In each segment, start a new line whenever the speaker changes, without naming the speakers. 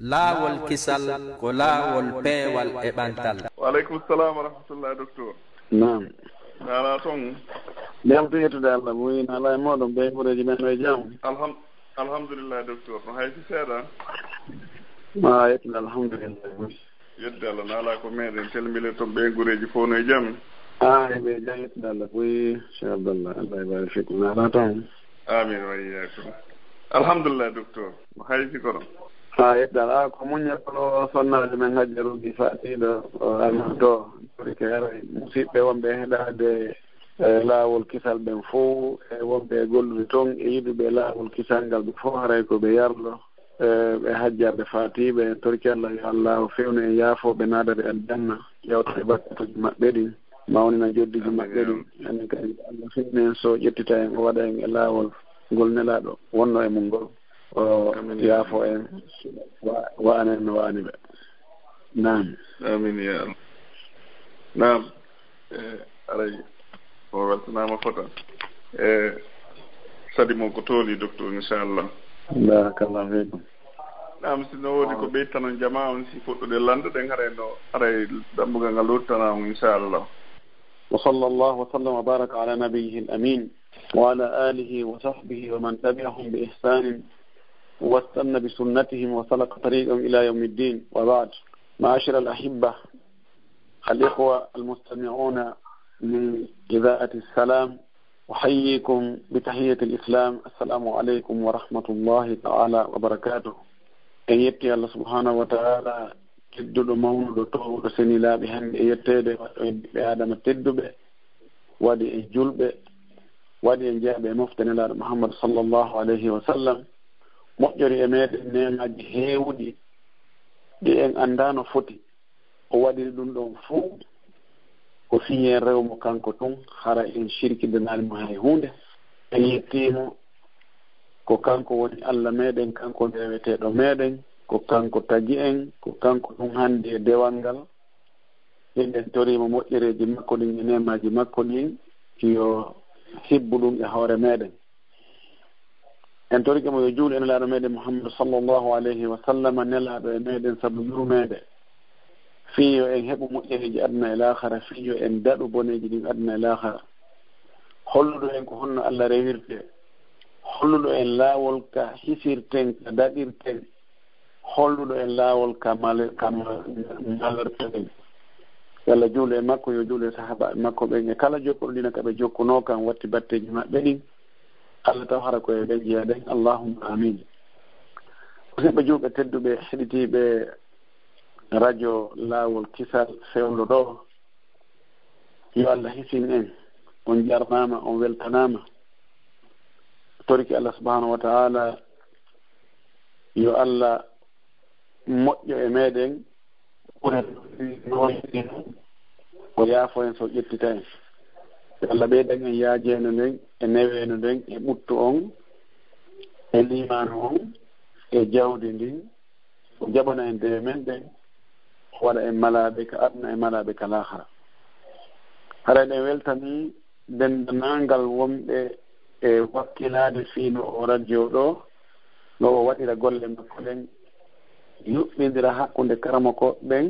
laawol kisal ko laawol peewal e ɓantal.
Waaleykum salam wa rahmatullah docteur.
Naam.
Ala ton.
Jam to yettude Allah boyi na ala e moɗon ɓe ɓureji men e jam.
Alhamdulillah docteur. No haysi seeɗa?
Ma yettude alhamdulillah boyi.
Yedde Allah naala ko meɗen telmile ton ɓe gureji fof no e jam.
Ɓe jam yettude Allah boyi Cheikh Abdallah Allah e baari fikum na ala ton.
Amin wa iyyakum. Alhamdulillah docteur. No haysi kono.
Yettude Allah ko muñal kono sonnaji men hajjaruji fatiɗo to ɓuri ko yara musidɓe wonɓe heɗade laawol kisal ɓen fof e wonɓe gollude toon e yiɗuɓe laawol kisal ngal ɓe fof haray ko ɓe yarlo ɓe hajjaɓe fatiɓe torki Allah yo Allah fewnu e yaafoɓe naadade aljanna yewtade bakkatuji maɓɓe ɗin mawnina joddiji maɓɓe ɗin enen kadi Allah fewnu en so ƴettita en o waɗa en e laawol ngol nelaɗo wonno e mum ngol o yaafo en wa'anen no wa'ani ɓe. Naam.
Amin ya Allah. Naam. Aray o weltanama fota sadi mon ko tooli docteur inchallah.
Barakallahu fikum.
Naam sino wodi ko ɓeytano jama on si fuɗɗude lande ɗen harayno aray dambugal ngal luttanama inchallah.
wa sallallahu wa sallam wa baraka ala nabiyyihi al-amin wa ala alihi wa sahbihi wa man tabi'ahum bi ihsanin واستنى بسنتهم وسلك طريقهم إلى يوم الدين وبعد. معاشر الأحبة الإخوة المستمعون لإذاعة السلام أحييكم بتحية الإسلام السلام عليكم ورحمة الله تعالى وبركاته. أن يبكي الله سبحانه وتعالى تدد مولد طول سنلا بهم يتد بآدم التدب ودي الجلب ودي الجاب مفتن الله محمد صلى الله عليه وسلم moƴƴori e meɗen nemaji heewɗi ɗi en andano foti o waɗiri ɗum ɗon fuu ko fiyen rewmo kanko tun hara en shirkidanalimo hay hunde en yettimo ko kanko woni Allah meɗen kanko reweteɗo meɗen ko kanko tagi en ko kanko ɗum hande e dewal ngal eɗen torimo moƴƴereji makko ɗin e nemaji makko ɗin yo hibbu ɗum e hoore meɗen. en torike mo yo juuli en laaɗo meɗen Muhammad sallallahu alayhi wa sallam nelaaɗo e meɗen sabu yurmeede fiyo en heɓu moƴƴereji aduna e lahara fiyo en daɗu boneji ɗin aduna e lahara holluɗo en ko honno Allah rewirte holluɗo en laawol ka hisirten ka daɗirten holluɗo en laawol ka malerten yalla juule e makko yo juule e sahaba makko ɓen e kala jokkoɗo ɗina kaɓe jokkuno kan watti batteji maɓɓe ɗin Allah taw hara koye ɓe jeeɗen allahumma amin. musidɓe juuɓe tedduɓe heɗitiɓe radio laawol kisal fewndo ɗo yo Allah hisin en on jarnama on weltanama torki Allah subhanahu wa ta'ala yo Allah moƴƴo e meɗen o yaafo en so ƴettita en Allah ɓeyɗen en yaajeno nden e neweno nden e ɓuttu on e limanu on e jawdi ndin o jaɓana en dewe men ɗen waɗa en malaɓe ka aduna e malaɓe ka lahara. haray ɗen weltani dendanangal wonɓe e wakkilade fiino o radio ɗo no o waɗira golle makko ɗen yuɓɓidira hakkude karamakoɓe ɓen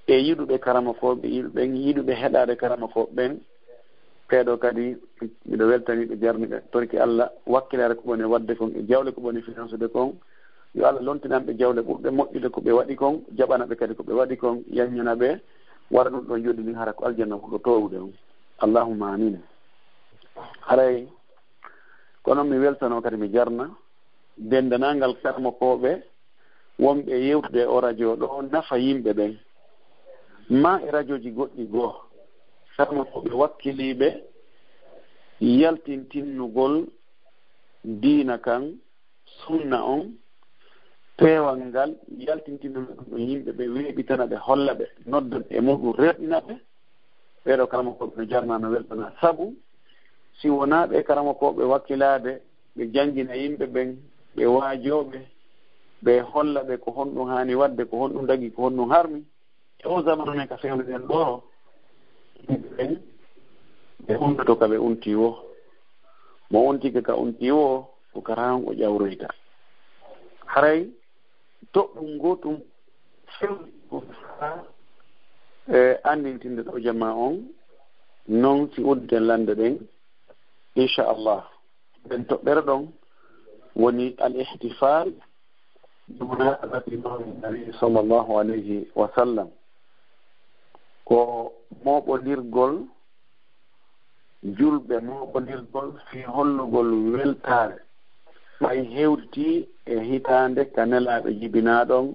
e yiɗuɓe karamakoɓe yiɗuɓe heɗade karamakoɓe ɓen peeɗo kadi miɗo weltaniɓe jarniɓe torki Allah wakkilare ko ɓoni wadde kon e jawle ko ɓoni financeude kon yo Allah lontinanɓe jawle ɓurɓe moƴƴude ko ɓe waɗi kon jaɓanaɓe kadi ko ɓe waɗi kon yañana ɓe waɗa ɗum ɗon joɗi ni hara ko aljanna ko ɗo towude on allahumma amin. haray kono mi weltano kadi mi jarna dendanangal karmakoɓe wonɓe yewtude o radio ɗo nafa yimɓe ɓen ma e radio ji goɗɗi goo karma ko ɓe wakkiliɓe yaltintinnugol diina kan sunna on peewal ngal yaltintinnugo ɗum ɗo yimɓe ɓe weeɓitana ɓe holla ɓe nodda e muɗum reɗɗina ɓe ɓeɗo karama koɓe no jarnano weltana sabu si wona ɓe karama koɓe wakkilade ɓe jangina yimɓe ɓen ɓe waajoɓe ɓe holla ɓe ko honɗum hani wadde ko honɗum dagi ko honɗum harmi e o zamanu men ka fewnuɗen ɗo ɓe umtoto ka ɓe unti wo mo untike ka unti wo ko karahan o ƴawroyta haray toɓɓum gotum fewɗi ko faa andintinde ɗo jama on non si udditen lande ɗen inchallah ɓen toɓɓere ɗon woni al ihtifal bimunasabati mawlid nabi sallllahu alayhi wa sallam ko moɓodirgol julɓe moɓodirgol fi hollugol weltare ɓay hewti e hitande ka nelaɓe jibinaɗon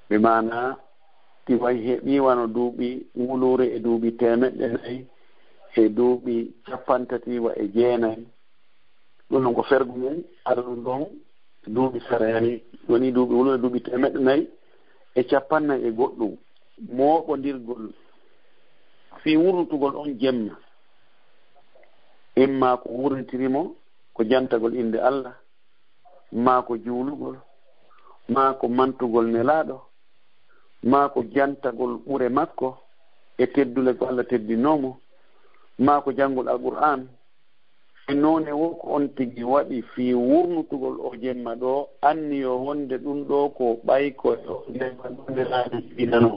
ɓe mana ti way heɓiwano duuɓi wulure e duuɓi 400 e duuɓi 50 ɗum non ko fergu mum aɗa ɗum ɗon duuɓi sarayani woni duuɓi wulure duuɓi 400 e 50 e goɗɗum moɓodirgol fi wurnutugol on jemma imma ko wurnitirimo ko jantagol inde Allah ma ko juulugol ma ko mantugol nelaɗo ma ko jantagol ɓure makko e teddule ko Allah teddinomo ma ko janngol alqur'an e noone wo ko on tigi waɗi fi wurnutugol o jemma ɗo anni yo wonde ɗum ɗo ko ɓayko jemma ɗo nelaɗo jibinano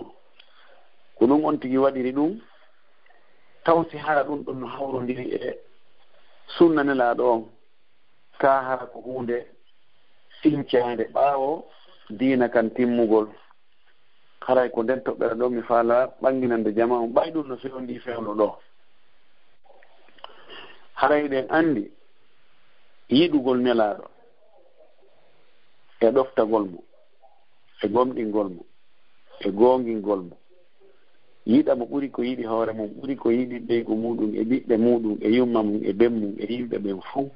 ko ɗum on tigi waɗiri ɗum taw si hara ɗum ɗon no hawrodiri e sunna nelaɗo on ka hara ko hunde sincande ɓaawo diina kan timmugol haray ko nden toɓɓere ɗo mi faala ɓanginande jama on ɓay ɗum no fewndi fewno ɗo haray ɗen anndi yiɗugol nelaɗo e ɗoftagol mo e gomɗingol mo e goongingol mo yiɗa mo ɓuri ko yiɗi hoore mum ɓuri ko yiɗi ɓeygu muɗum e ɓiɓɓe muɗum e yumma mum e ben mum e yimɓe ɓen fuu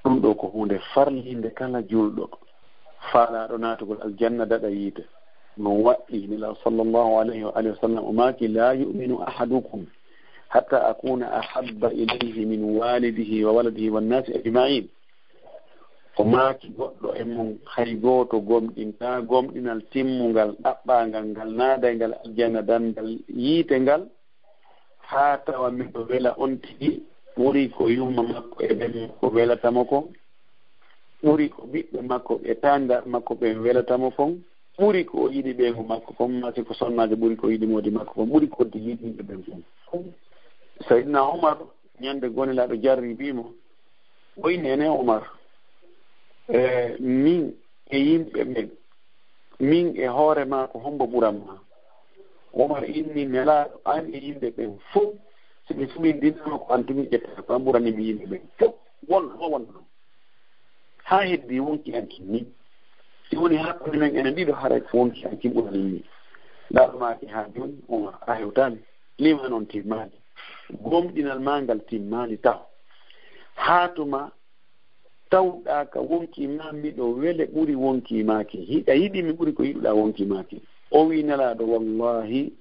ɗum ɗo ko hunde farlinde kala julɗo faalaɗo naatugol aljanna daɗa yiite no waɗɗi nela sallllahu alayhi wa alihi wa sallam o maaki la yuminu ahadukum hatta akuna ahabba ilayhi min walidihi wa waladihi wannasi ajmain o maaki goɗɗo e mum hay gooto gomɗinta gomɗinal timmungal ɗaɓɓangal ngal naaday ngal aljanna dandal yiite ngal haa tawa miɗo wela on tigi ɓuri ko yumma makko e ɓen makko welatamo kon ɓuri ko ɓiɓɓe makko e tanda makko ɓen welatamo kon ɓuri ko o yiɗi ɓeengu makko kon masi ko sonnaade ɓuri ko yiɗi moodi makko kon ɓuri ko yiɗiɓe ɓen kon saydna Omar ñande gonelaaɗo jarri mbimo ɓoynene Omar min e yimɓe ɓen min e hoore ma ko hombo ɓuranma Omar inni nelaaɗo an e yimɓe ɓen fof siɓe fuɓindinama ko an tumi ƴettata ko an ɓuranimi yimɓe ɓen fof wonno ɗon haa heddi wonki an kinni si woni hakkude men enen ɗiɗo haray ko wonki an kin ɓuranimi ɗaɗo maaki haa joni Omar a hewtani lima noon timmani gomɗinal ma ngal timmani taw haatuma tawɗa ka wonki ma miɗo wele ɓuri wonki maaki hiɗa yiɗimi ɓuri ko yiɗuɗa wonki maaki o wi nelaɗo wallahi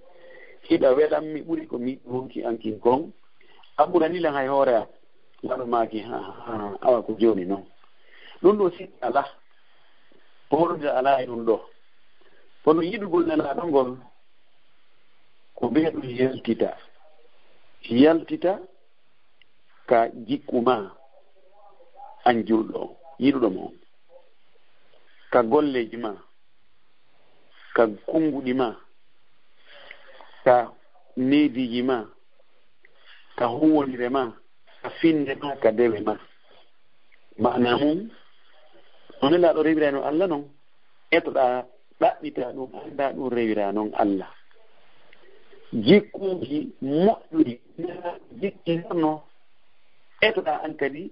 hiɗa weɗanmi ɓuri ko mi wonki ankin kon a ɓuranilan hay hoore am laɗo maaki awa ko joni noon ɗum ɗo siɗ ala hoɗude ala e ɗum ɗo kono yiɗugol nelaɗo ngol ko ɓeeɗum yaltita ka jikkuma an julɗo yiɗuɗo mo ka golleji ma ka kunguɗi ma ka neediji ma ka huwonire ma ka finde ma ka dewe ma mana mum no nelaɗo rewira no Allah noon etoɗa ɗaɓɓita ɗum anda ɗum rewira noon Allah jikkuji moƴƴuɗi jikki nonno etoɗa an kadi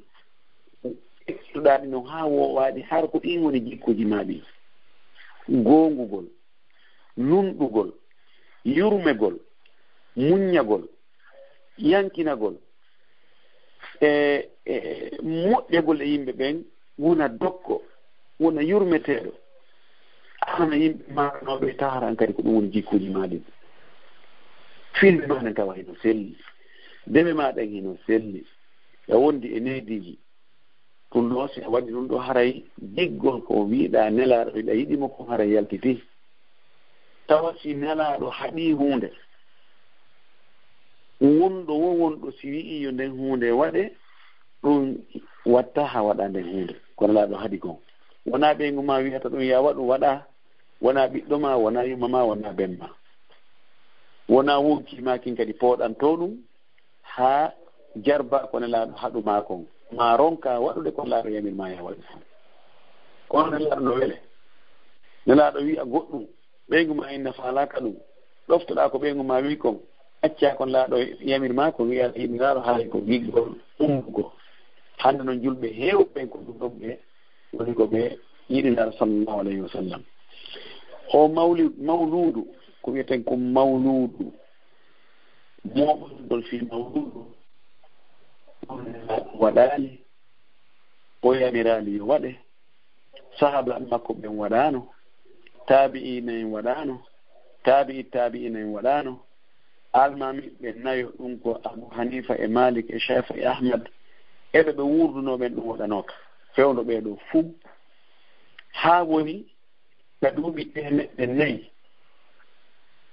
ekkiɗuɗa ɗi noon ha wowaɗi har ko ɗin woni jikkuji maɗi gongugol nunɗugol yurmegol muññagol yankinagol moƴƴagol e yimɓe ɓen wona dokko wona yurmeteɗo ana yimɓe makanoɓe tawata an kadi ko ɗum woni jikkuji maɗi filɓe maɗen tawa heno selli deme maɗen heno selli e wondi e neediji ɗum ɗo si a waɗi ɗum ɗo haray diggol ko wiiɗa nelaɗo wiɗa yiɗimo ko haray yaltiti tawa si nelaɗo haɗi hunde wonɗo wo wonɗo si wi'i yo nden hunde waɗe ɗum watta ha waɗa nden hunde ko nelaɗo haɗi kon wona ɓeygu ma wiyata ɗum ya waɗu waɗa, wona ɓiɗɗo ma, wona yumma ma, wona benma, wona wonkima kin kadi pooɗanto ɗum ha jarba ko nelaɗo haɗu makon ma ronka waɗude ko nelaɗo yamirma ya waɗu fo. kono nelaɗo no wele, nelaɗo wi'a goɗɗum ɓeygu ma inna falaka ɗum, ɗoftoɗa ko ɓeygu ma wi kon, acca kon laaɗo yamirma ko wiya yimiraɗo haali ko giggol ummugo. hande noon julɓe heewɓe ko ɗum ɗon ɓe woni ko ɓe yiɗinaɗo sallllahu alayhi wa sallam. o mawludu ko wiyeten ko mawludu moɓondol fi mawludu waɗali o yamirali yo waɗe, sahaba makko ɓen waɗano, tabi'ina en waɗano, tabi'ina en waɗano, almami ɓe nayo ɗum ko Abu Hanifa e Malik e Shafi e Ahmad eɓe ɓe wurdunoɓen ɗum waɗanoka fewno ɓeɗo fuu ha woni ɓe ɗuuɓi temeɗɗe 4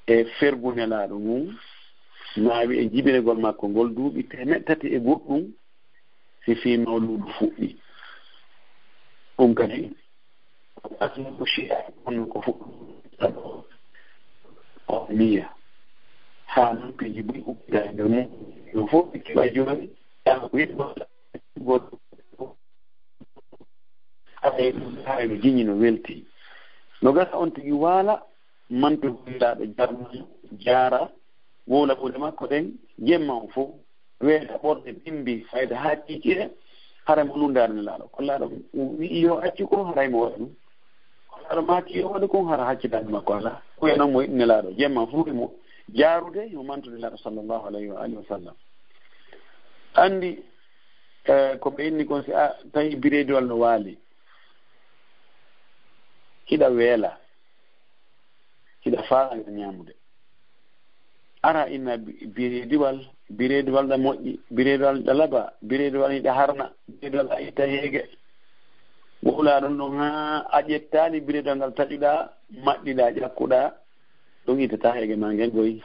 e fergunelaɗo mum maawi e jibinegol makko ngol duuɓi 3 e goɗɗum si fi mawludu fuɗɗi. ɗum kadi asnuko chia on ko fuɗɗo o miya ha noon ko jibi ubbita e nder mum yo fof ɓe keɓa joni yaa ko yiɗi goɗɗo hayno jiñi no welti no gasa on tigi waala mantogilaɗo jarma jaara wowlaɓude makko ɗen jemma o fof weeda ɓorɗe bimbi fayda ha ciicire haraymo lundarnelaɗo kollaɗo wi yo accu ko haraymo waɗa ɗum, kollaɗo maki yo waɗa kon hara haccitande makko ala koye noon mo yiɗnelaɗo jemma fof mo jaarude yo mantudelaɗo sallllahu alayhi wa alihi wa sallam. andi ko ɓe inni kon si a tawi birediwal no waali hiɗa weela hiɗa faala ñamude ara inna birediwal ɗa moƴƴi, birediwal ɗa laba, birediwal hiɗa harna, birediwal a itta heege wohla ɗon ɗon ha a ƴettani birediwal ngal taƴuɗa maɗɗiɗa ƴakkuɗa ɗon ittata heege ma ngel goyi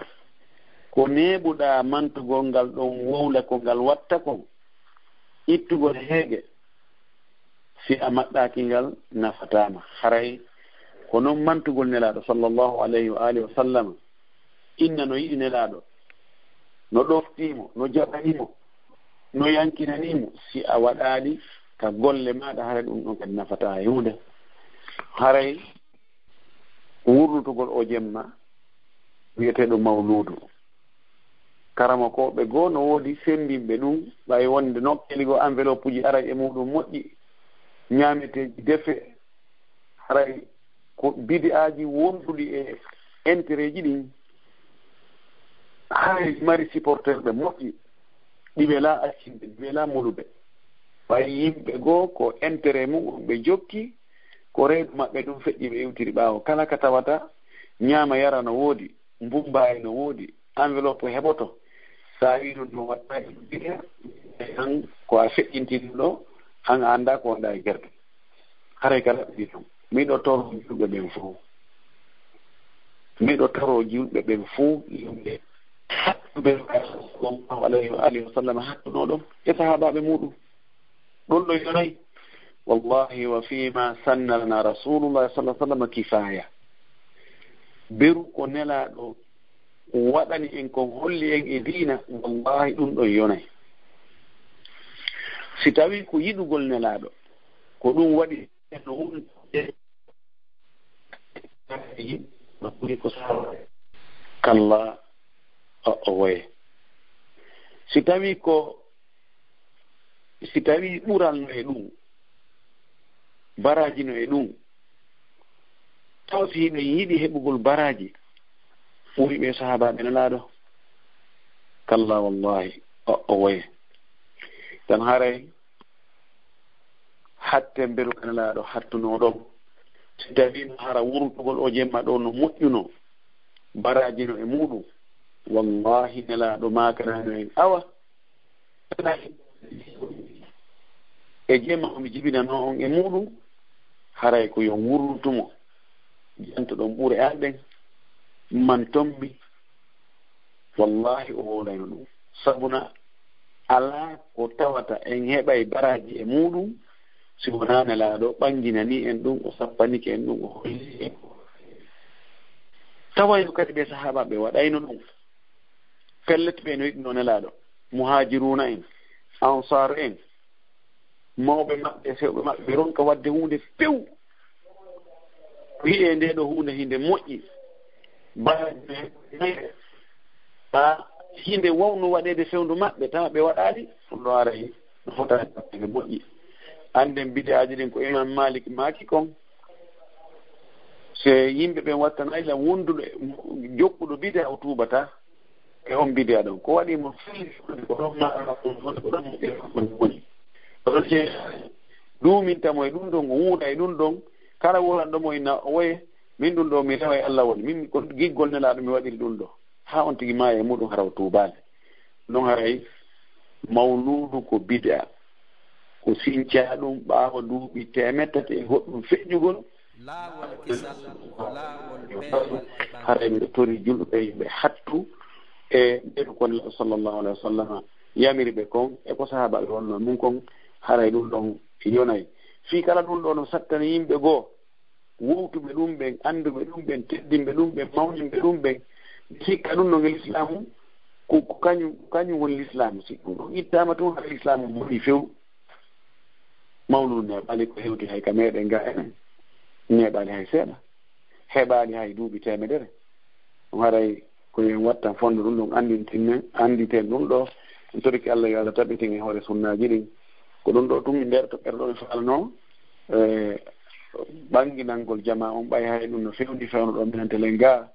ko neɓuɗa mantugol ngal ɗon wowla ko ngal watta kon ittugol heege si a maɗɗaki ngal nafatama. haray ko noon mantugol nelaɗo sallllahu alayhi wa alihi wa sallam inna no yiɗi nelaɗo, no ɗoftimo, no jaɓanimo, no yankinanimo, si a waɗali ka golle maɗa haray ɗum ɗon kadi nafata e hunde. haray wurnutugol o jemma wiyeteɗo mawludu karama ko ɓe goo no woodi sembinɓe ɗum ɓay wonde nokkeli go enveloppe uji ara e muɗum moƴƴi ñameteji defe haray ko bidi aji wonduɗi e intérêt ji ɗin hay mari supporter ɓe moƴƴi ɗi wela accinde ɗi wela muluɓe ɓay yimɓe goo ko intérêt mum ɓe jokki ko reedu maɓɓe ɗum feƴƴi ɓe iwtiri ɓaawo kala ka tawata ñaama yara no woodi, mbumbayi no woodi, enveloppe heɓoto sa wi ɗum ɗum watta ɗiɗe an ko a feƴƴintini ɗo an a annda ko wonɗa e gerte haray kala ɓe ɗi ɗum miɗo toro julɓe ɓen fof miɗo toro julɓe ɓen fof yimɓe hattuɓe sallllahu alayhi wa alihi wa sallam hattuno ɗon e sahabaɓe muɗum ɗon ɗo yonayi wallahi wa fima sannalana rasulullah sallah sallam kifaya beru ko nelaɗo waɗani en kon holli en e diina wallahi ɗum ɗon yonayi. si tawi ko yiɗugol nelaɗo ko ɗum waɗi no ɗum ɓuri ko sahaba kalla o woye si tawi ɓural no e ɗum baraji no e ɗum taw si ɓe yiɗi heɓugol baraji ɓuri ɓe sahabaɓe nelaɗo kalla wallahi o woye tan haray hatte mberu nelaɗo hattuno ɗon si tawi no hara wurtugol o jemma ɗo no moƴƴuno baraji no e muɗum wallahi nelaɗo makarano en awa e jemma omi jibinano on e muɗum haray ko yo wurtumo janto ɗon ɓuure anɗen man tombi wallahi o wolayno ɗum sabuna ala ko tawata en heɓay baraji e muɗum si wona nelaaɗo ɓanginani en ɗum o sappanike en ɗum o holli en tawayno kadi ɓe sahaba ɓe waɗayno ɗum pellete ɓe no yiɗino nelaaɗo muhajiruna en ansar en mawɓe maɓɓe sewɓe maɓɓe ɓe ronka wadde hunde few wi'e nde ɗo hunde hinde moƴƴi ba hinde wawno waɗede fewndu maɓɓe tawa ɓe waɗaɗi ɗum ɗo arayi no fotani ɓe moƴƴi anden bideaji ɗin ko imam malik maki kon se yimɓe ɓen wattanayla wonduɗo jokkuɗo bide o tubata e on bidea ɗon ko waɗimo ɗumintamo e ɗum ɗon o wuuɗa e ɗum ɗon kala wuranɗomo ina oye min ɗum ɗo mi rewa e Allah woni min ko giggol nelaɗo mi waɗiri ɗum ɗo ha on tigi maya e muɗum haraw tubade ɗon haray mawludu ko bid'a ko sinca ɗum ɓaawa duuɓi temettati e goɗɗum feƴƴugol haray miɗo tori julɓe yimɓe hattu e ɓeɗo ko neɗɗo sallllahu alayhi wa sallam yamiri ɓe kon e ko sahabaɓe wonno mum kon haray ɗum ɗon yonayi fii kala ɗum ɗo no sattani yimɓe goo wowtuɓe ɗum ɓen annduɓe ɗum ɓen teddinɓe ɗum ɓen mawnimɓe ɗum ɓen sikka ɗum ɗon e l'islamu ko kañum woni l'islamu si ɗum ɗon ittama tun hara l'islamu moɗi few mawnudu neɓali ko hewti hay ka meɗen ga enen neɓali hay seeɗa heɓali hay duuɓi temedere ɗum haray ko yen wattan fonde ɗum ɗon anditen ɗum ɗo en toriki Allah yo Allah taɓitin e hoore sunnaji ɗin ko ɗum ɗo tumi nder to ɓerɗo e falno ɓanginangol jama on ɓay hay ɗum no fewndi fewno ɗo minen telen ga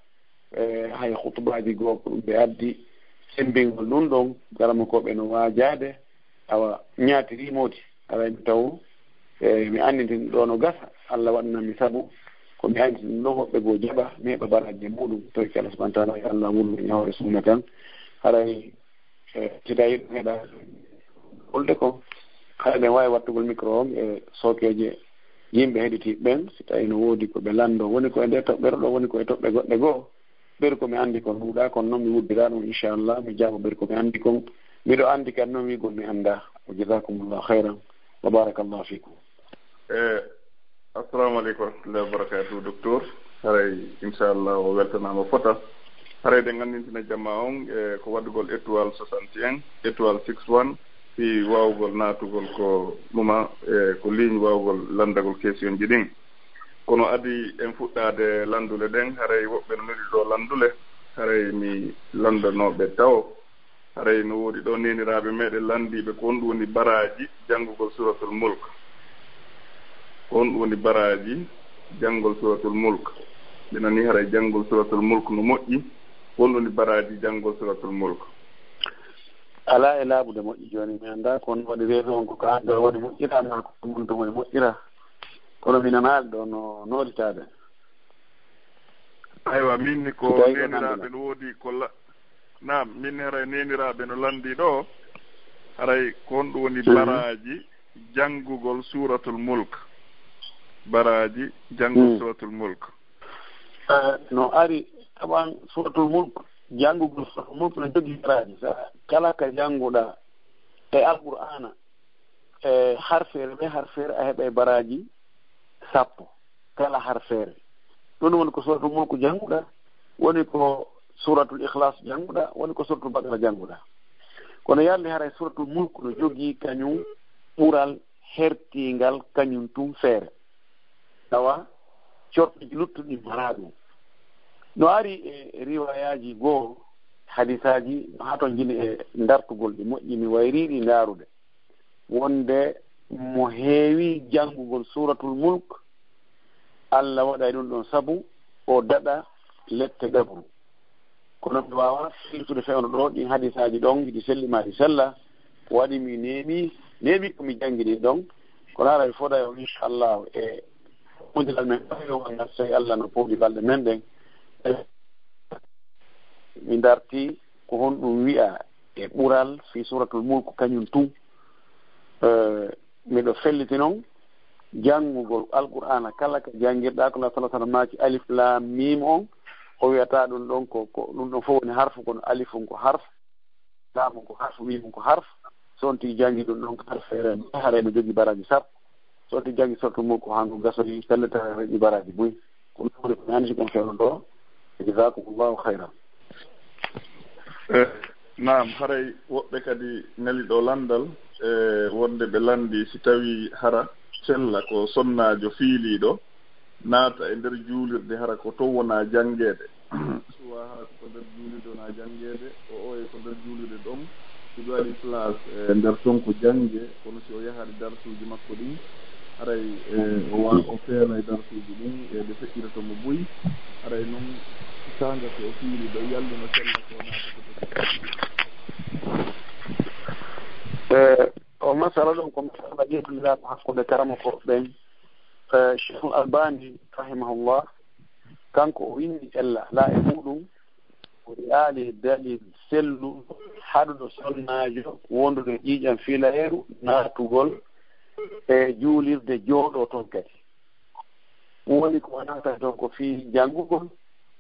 hay hutubaji goo ko ɗum ɓe addi sembingol ɗum ɗon garama koɓe no waajade awa ñaatirimoti aray mi taw mi anditin ɗo no gasa Allah waɗanami sabu ko mi anditin ɗo hoɓɓe goo jaɓa mi heɓa baraje muɗum toki Allah subahana taala e Allah wullu e hawre sunna tan haray sida yiɗum heɗa holde ko haɗa ɗen wawi wattugol micro on e sookeje yimɓe heɗitiɓe ɓen si tawi no woodi ko ɓe lando woni ko e nde toɓɓere ɗo woni ko e toɓɓe goɗɗe goo ɓeɗo komi andi kon huuɗa kono noon mi wuddira ɗum inchallah mi jaabo ɓeɗo komi andi kon miɗo andi kadi noon wigol mi anda o jasakumullah hayran wa barakallahu fikum
assalamu aleykum wa rahmatullahi wa barakatuh docteur haray inchallah o weltanama fota haray ɗe gandintina jamma on e ko waɗugol étoile 61 étoile 61 fi wawgol natugol ko ɗuma e ko ligne wawgol landagol question ji ɗin kono adi en fuɗɗade landule ɗen haray woɓɓe no nodi ɗo landule haray mi landanoɓe taw haray no woodi ɗo neniraɓe meɗen landiɓe ko on ɗum woni baraji janngugol suratul mulk ko on ɗum woni baraji janngol suratul mulk ɓe nani haray janngol suratul mulk no moƴƴi ko on ɗum woni baraji janngol suratul mulk
ala e laaɓude moƴƴi joni mi annda kono waɗi reeso on ko ka ɗo waɗi moƴƴirama ko mun to woni moƴƴira kono mi nanaali ɗo no noolitade
aywa min ni ko neniraɓe no woodi ko nam min haray neniraɓe no landi ɗo haray ko on ɗum woni baraji janngugol suratul mulk baraji janngugol suratul mulk
no ari taɓan suratul mulk janngugol suratul mulk no jogii baraji sa kala ka jannguɗa e alqur'ana e harfeere ɓe harfeere a heɓa e baraji sappo kala harfeere ɗum woni ko suratul mulk jannguɗa woni ko suratul ikhlas jannguɗa woni ko suratul baqara jannguɗa kono yalli haray suratul mulk no jogii kañum ɓural hertingal kañum tum feere tawa corɗiji luttuɗi mara ɗum no ari e riwayaji goo hadisaji no haton jini e dartugol ɗi moƴƴi mi wayriɗi ndaarude wonde mo heewi janngugol suratul mulk Allah waɗay ɗum ɗon sabu o daɗa lette gabru kono mi wawa firtude fewno ɗo ɗin hadisaji ɗon ɗi sellimaɗi sella waɗi mi neeɓi komi jangguiɗi ɗon kono ara foda o inchallah e mudiral men ɓayowangal so tawi Allah no powɗi balɗe men ɗen mi darti ko honɗum wi'a e ɓural fi suratul mulk kañum tum miɗo felliti noon janngugol alqur'ana kala ko janngirɗa ko Allah sallallahu alaihi wasallam maaki alif lam mim on o wiyata ɗum ɗon ko ɗum ɗon fof woni harfu kono alifum ko harf laamum ko harfu mimum ko harf so on tigi janngi ɗum ɗon ko harfeere hare no jogii baraji sappo soti jangi soto mo ko handu gasoli sellata reji baraji buy ko nuri ko nani ko feewo do jazakumullahu khairan.
Naam, haray woɓɓe kadi neli ɗo landal wonde ɓe landi si tawi hara sella ko sonnaajo fiiliiɗo naata e nder juulirde hara ko to wona janngeede suwa hara ko nder juulirde wona janngeede o oye ko nder juulirde ɗon siɗo waɗi place e nder ton ko jannge kono si o yahade darsuuji makko ɗin haray o feela e darsuuji ɗin e ɓe feƴƴirata mo buy haray noon tanga ko o fiili ɗo yalluno sella ko naata
o masala ɗon ko masala ƴettudiraɗo hakkude karama ko ɓen Cheikh Albani rahimahullah kanko o windi ella ala e muɗum o yaali dalil sellu haɗuɗo sonnaajo wondude ƴiiƴam filayeru naatugol e juulirde jooɗo toon kadi woni ko naatan toon ko fii janngugol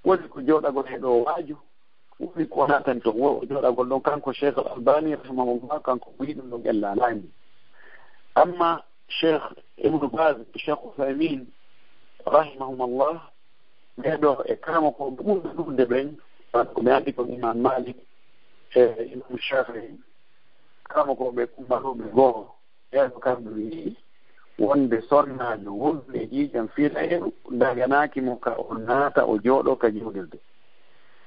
woni ko jooɗagol e ɗo waaju woni ko naatan toon wo jooɗagol ɗon kanko Cheikh Albani rahimahullah kanko wi ɗum ɗon ella ala ndi amma Cheikh Ibn Baz Cheikh Uthaymin rahimahumullah ɓeɗo e kama ko ɓurɓe ɗumde ɓen ko ɓe anndi ko Imam Malik e Imam Shafi'i kama ko ɓe kumbaɗoɓe goo ɓeɗo kamɓe wi wonde sonnaajo wonde e ƴiiƴam fiilayeru daganaki mo ka o naata o jooɗo ka juulirde.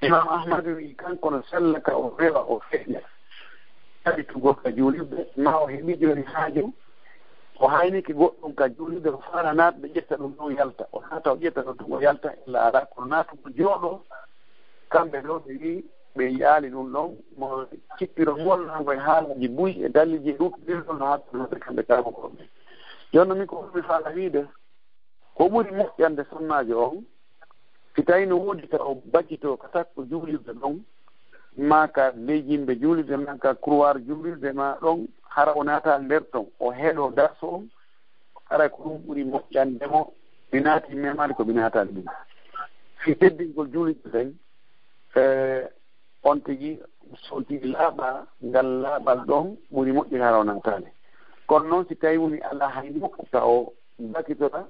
Imam Ahmad wi kanko no sella ka o rewa o feƴƴa kadi tugol ka juulirde ma o heɓi joni haaju o hayniki goɗɗum ka juulirde o fara naatɓe ƴetta ɗum ɗon yalta o naata o ƴetta ɗo tun o yalta illa ala kono naatugo jooɗo kamɓe ɗo ɓe wi ɓe yaali ɗum ɗon mo cippiro molnago e haalaji buy e dalliji ɗuɗɗirɗo no hattunoɓe kamɓe kama koɓe jonno min ko ɓurmi faala wiide ko ɓuri moƴƴande sonnaajo on si tawi no woodi ka o baccito ka takko juulirde ɗon ma ka ley yimɓe juulirde ma ka couroir juulirde ma ɗon hara o naata nder ton o heɗo darso on hara ko ɗum ɓuri moƴƴandemo mi naati memade ko mi naatani ɗum fi teddingol juulirde ten on tigi so tigi laaɓa ngal laaɓal ɗon ɓuri moƴƴi hara o naatade kono noon si tawi woni ala hay nokku ka o bakkitoɗa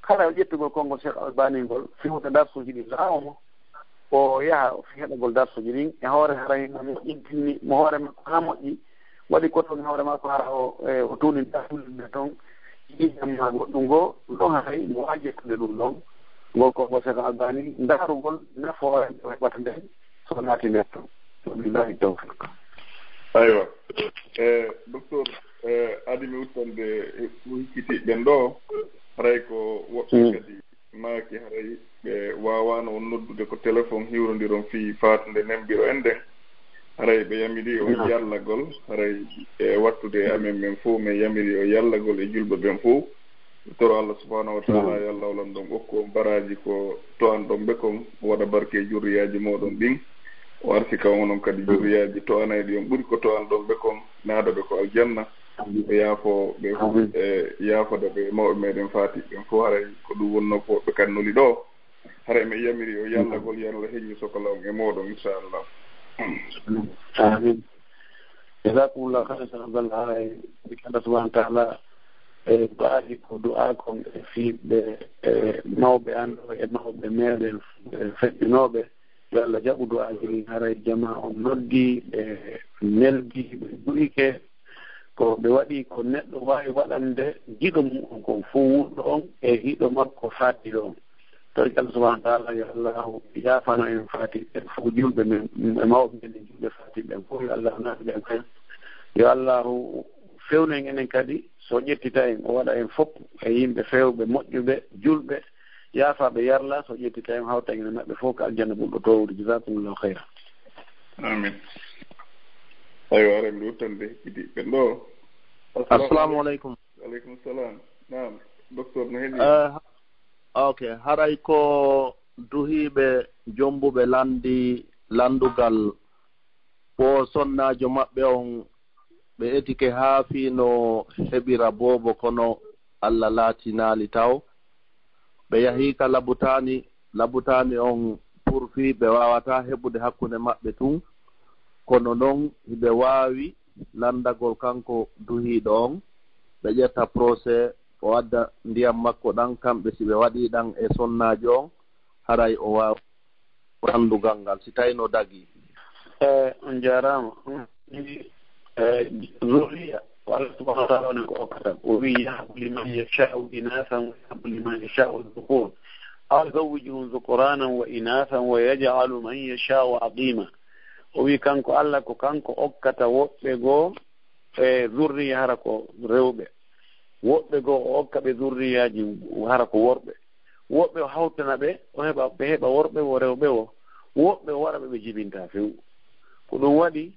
hara o ƴettugol konngol Cheikh Albani ngol fiwta darsuji ɗi laawomo o yaha heɗagol darsuji ɗin e hoore haray mo moƴƴintinni mo hoore makko ha moƴƴi waɗi koton hoore makko hara o tuuni darsude toon ƴiƴam ma goɗɗum ngoo ɗum ɗon haray mo wawi ƴettude ɗum ɗon ngol konngol Cheikh Albani ndaarugol nafoore o heɓata nden so naati nder toon billahi tawfiq.
Aywa docteur adi mi uttande hikkitiɓen ɗo haray ko woɓɓe kadi maaki haray ɓe wawano on noddude ko téléphone hiwrodiron fi fatude nembiro en nden haray ɓe yamiri o yallagol haray e wattude amen men fof min yamiri o yallagol e julɓe ɓen fof toro Allah subhanahu wa taala yo Allah olam ɗon ɓokku on baraji ko to an ɗon ɓe kon waɗa barke jurriyaji moɗon ɗin o arti kam onon kadi jurriyaji to anayɗi on ɓuuri ko to an ɗon ɓe kon naadaɓe ko aljanna ɓe yaafo ɓe fof e yaafode ɓe mawɓe meɗen faati ɓen fof haray ko ɗum wonno ko ɓe kannuli ɗo haray mi yamiri o yallagol yalla heññi sokola on e moɗon inchallah.
amin jazakumullahu khairan abdallah haray Allah subhanahu wa taala e du'aji ko du'a kon e fiiɓe e mawɓe anɗo e mawɓe meɗen feƴƴinoɓe yo Allah jaɓu du'aji ɗin haray jama on noddi ɓe neldi ɓe du'ike ko ɓe waɗi ko neɗɗo wawi waɗande giɗo mum kon fof wurɗo on e hiɗo makko fatiɗo on tawi Allah subhanahu wa taala yo allahu yaafano en fatiɓe fof julɓe men e mawɓe men e julɓe fatiɓen fof yo allah naatiɓen fen yo allahu fewnen enen kadi so ƴettita en o waɗa en fopp e yimɓe fewɓe moƴƴuɓe julɓe yaafaɓe yarla so ƴettita en hawta ene maɓɓe fof ko aljanna ɓurɗo towde jasakumullahu khayra.
amin. aywa ara mi wuttande hiɗiɓen ɗo.
assalamu aleykum.
aleykum salam. naam docteur no heɗi.
ok haray ko duhiɓe jombuɓe landugal o sonnajo maɓɓe on ɓe etike haafino heɓira boobo kono Allah laatinali taw ɓe yahi ka labutani on pour fi ɓe wawata heɓude hakkunde maɓɓe tun kono noon hiɓe waawi landagol kanko duhiɗo on ɓe ƴetta procès o adda ndiyam makko ɗan kamɓe si ɓe waɗi ɗan e sonnaajo on haray o waawa anndugal ngal si tawino dagi.
On jaaraama zurriya ko Allah subahanahu wa taala woni ko okkata o wii yahabu liman yashau inasan wa yahabu liman yashau dhukur aw zawwijuhum dhukuranan wa inasan wa yaj'alu man yashau aqima. O wii kanko Allah ko kanko okkata woɓɓe goo e zurriya hara ko rewɓe, woɓɓe goo o okka ɓe zurriyaji hara ko worɓe, woɓɓe o hawtana ɓe o heɓa ɓe heɓa worɓe wo rewɓe o, woɓɓe o waɗa ɓe ɓe jibinta few. ko ɗum waɗi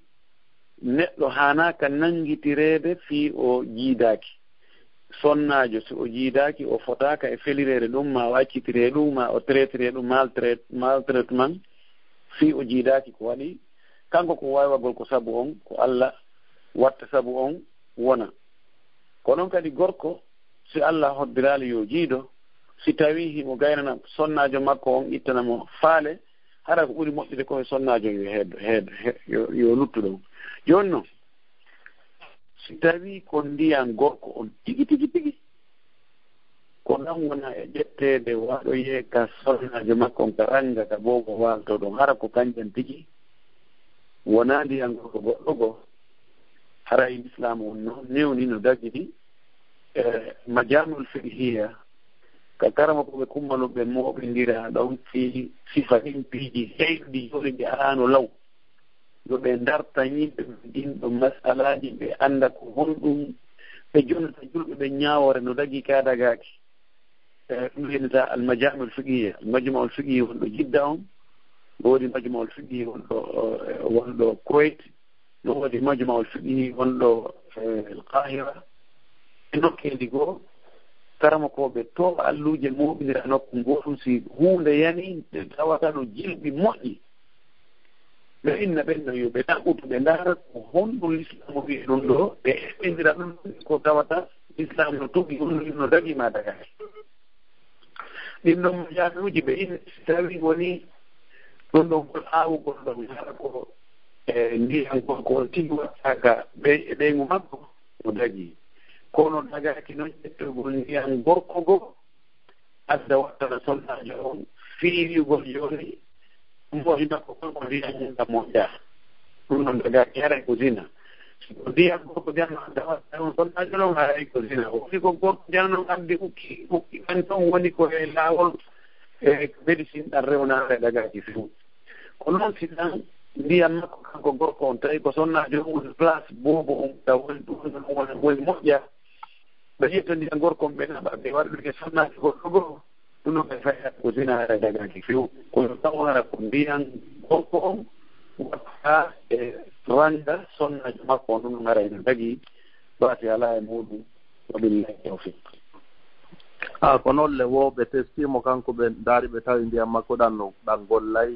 neɗɗo hanaka nangitireede fii o jiidaaki sonnaajo. si o jiidaaki o fotaka e felireede ɗum ma o accitire ɗum ma o traitire ɗum maltraitement fii o jiidaaki. ko waɗi kanko ko waywagol ko sabu on, ko Allah watta sabu on wona. ko noon kadi gorko si Allah hoddiraali yo jiido, si tawi himo gaynana sonnaajo makko on ittanamo faale, hara ko ɓuri moƴƴude koye sonnaajo yo luttuɗon. jooni noon si tawi ko ndiyan gorko on tigi tigi tigi ko ɗan wona e ƴetteede waɗo yeeka sonnaajo makko on ka ranga ka boobo waalto ɗon, hara ko kanƴen tigi wona ndiyan gorko goɗɗo goo. hara e l'islam on noon newni no dagiri majamul fiqhiya ka karama ko ɓe kummaluɓe moɓindira ɗon fi sifa impiiji heyɗi joni ɓe arano law yo ɓe darta yimɓe ɗinɗo masalaji ɓe anda ko honɗum ɓe jonata julɓe ɓe ñawore no dagi kadagaki. ɗum wiyata almajamul fiqhiya. majmaul fiqhi wonɗo jidda on, woodi majmaul fiqhi wonɗo Kuwait, no woodi majmaul fiqhi wonɗo Alqahira. e nokkeji goo karama koɓe to alluje moɓidira nokku gotum si hunde yani tawata ɗo jilɓi moƴƴi ɓe inna ɓenno yo ɓe ɗaɓɓutu ɓe ndaara ko honɗum l'islam wiye ɗum ɗo ɓe eɓɓidira ɗum ko tawata l'islam no tugi ɗum no dagima dagaki. ɗin ɗon jamiuji ɓe inna si tawi woni ɗum ɗon kol awugol ɗon hara ko ndiyan ko tigi wattaka ɓeygu makko no dagi. kono dagaki noon ƴettogol ndiyan gorko goo adda wattana sonnaajo on fiirigol jooni moƴi makko konko ndiyañanga moƴƴa. ɗum noon dagaki haray ko zina. ko ndiyan gorko janno adda watta on sonnaajo noon haray ko zina. o woni ko gorko janno noon addi ukki ɓan toon woni ko e laawol médecine ɗan rewnaare dagaki few. ko noon si ɗan ndiyan makko kanko gorko on tawi ko sonnaajo on woni place boobo on ta woni ɗum woni moƴƴa. ɓe ƴetta ndiyan gorko on ɓe naɓa ɓe waɗude sonnaajo goɗɗo goo ɗum noon ɓe fayat ko sina hara dagaki few. kono taw hara ko ndiyan gorko on watta e ranga sonnaajo makko on ɗum noon hara ene dagi baati ala e muɗum. wabillahi tawfiq.
ko noon le wooɓe testimo kanko ɓe daari ɓe tawi ndiyam makko ɗan gollay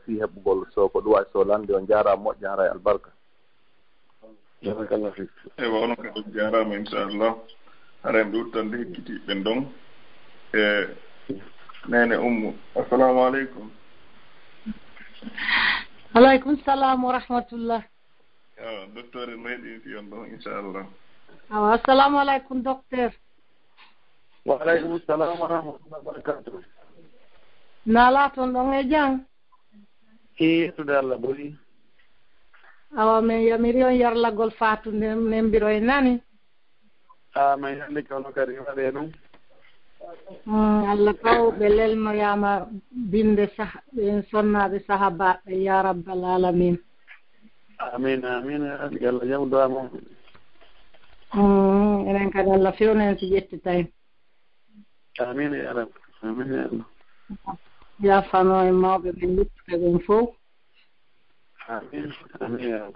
fi heɓugol so ko ɗuwa so lande on jaarama moƴƴa hara e albarka.
jazakallah fik.
ewa onon kadi jarama inchallah. haren ɓe uttande hekkitiɓɓen ɗon e nene Ummu. assalamu aleykum.
aleykum salam wa rahmatullah.
docteur en meeɗi fi on ɗon inchallah.
awa assalamu aleykum docteur.
wa aleykum salam wa rahmatullah barakatuh.
naala toon ɗon e jang.
yettude Allah ɓoli.
awa min yamiri on yarlagol fatunde nembiro e nani.
min hande kono kadi waɗe ɗum.
Allah taw ɓe lelnoyama binde ɓen sonnaɓe sahabaɓe ya rabbal alamin.
amin amin. Allah jawdama.
enen kadi Allah fewnen so ƴettitayn.
amin ya rab. amin ya Allah.
yafano e mawɓe ɓen luttuɓe ɓen fof.
amin amin ya rab.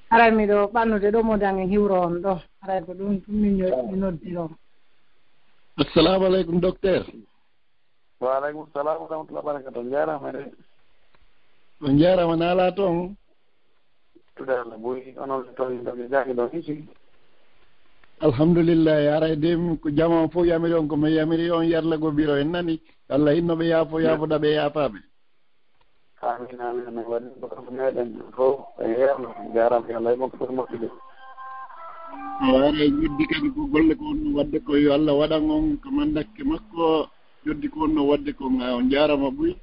haray miɗo ɓannude ɗo modan e hiwro on ɗo haray ko ɗum mi noddiro.
assalamu aleykum docteur.
wa aleykum salam wa rahmatullah barakatuh. jarama de.
on jarama naala toon.
tude Allah ɓoyi onon le toon ɗoɓe jaki ɗon hisi.
alhamdulillahi haray de ko jamam fof yamiri on komi yamiri on yarlago biro en nani Allah innoɓe yaafoɗa ɓe yaafaɓe.
amin amin mi waɗi ko meɗen fof e yeerno jarama Allah e makko foti moƴƴude.
waɗa joddi kadi ko golle ko wonno wadde ko yo Allah waɗan on ko mandakke makko joddi ko wonno wadde ko on jarama ɓuy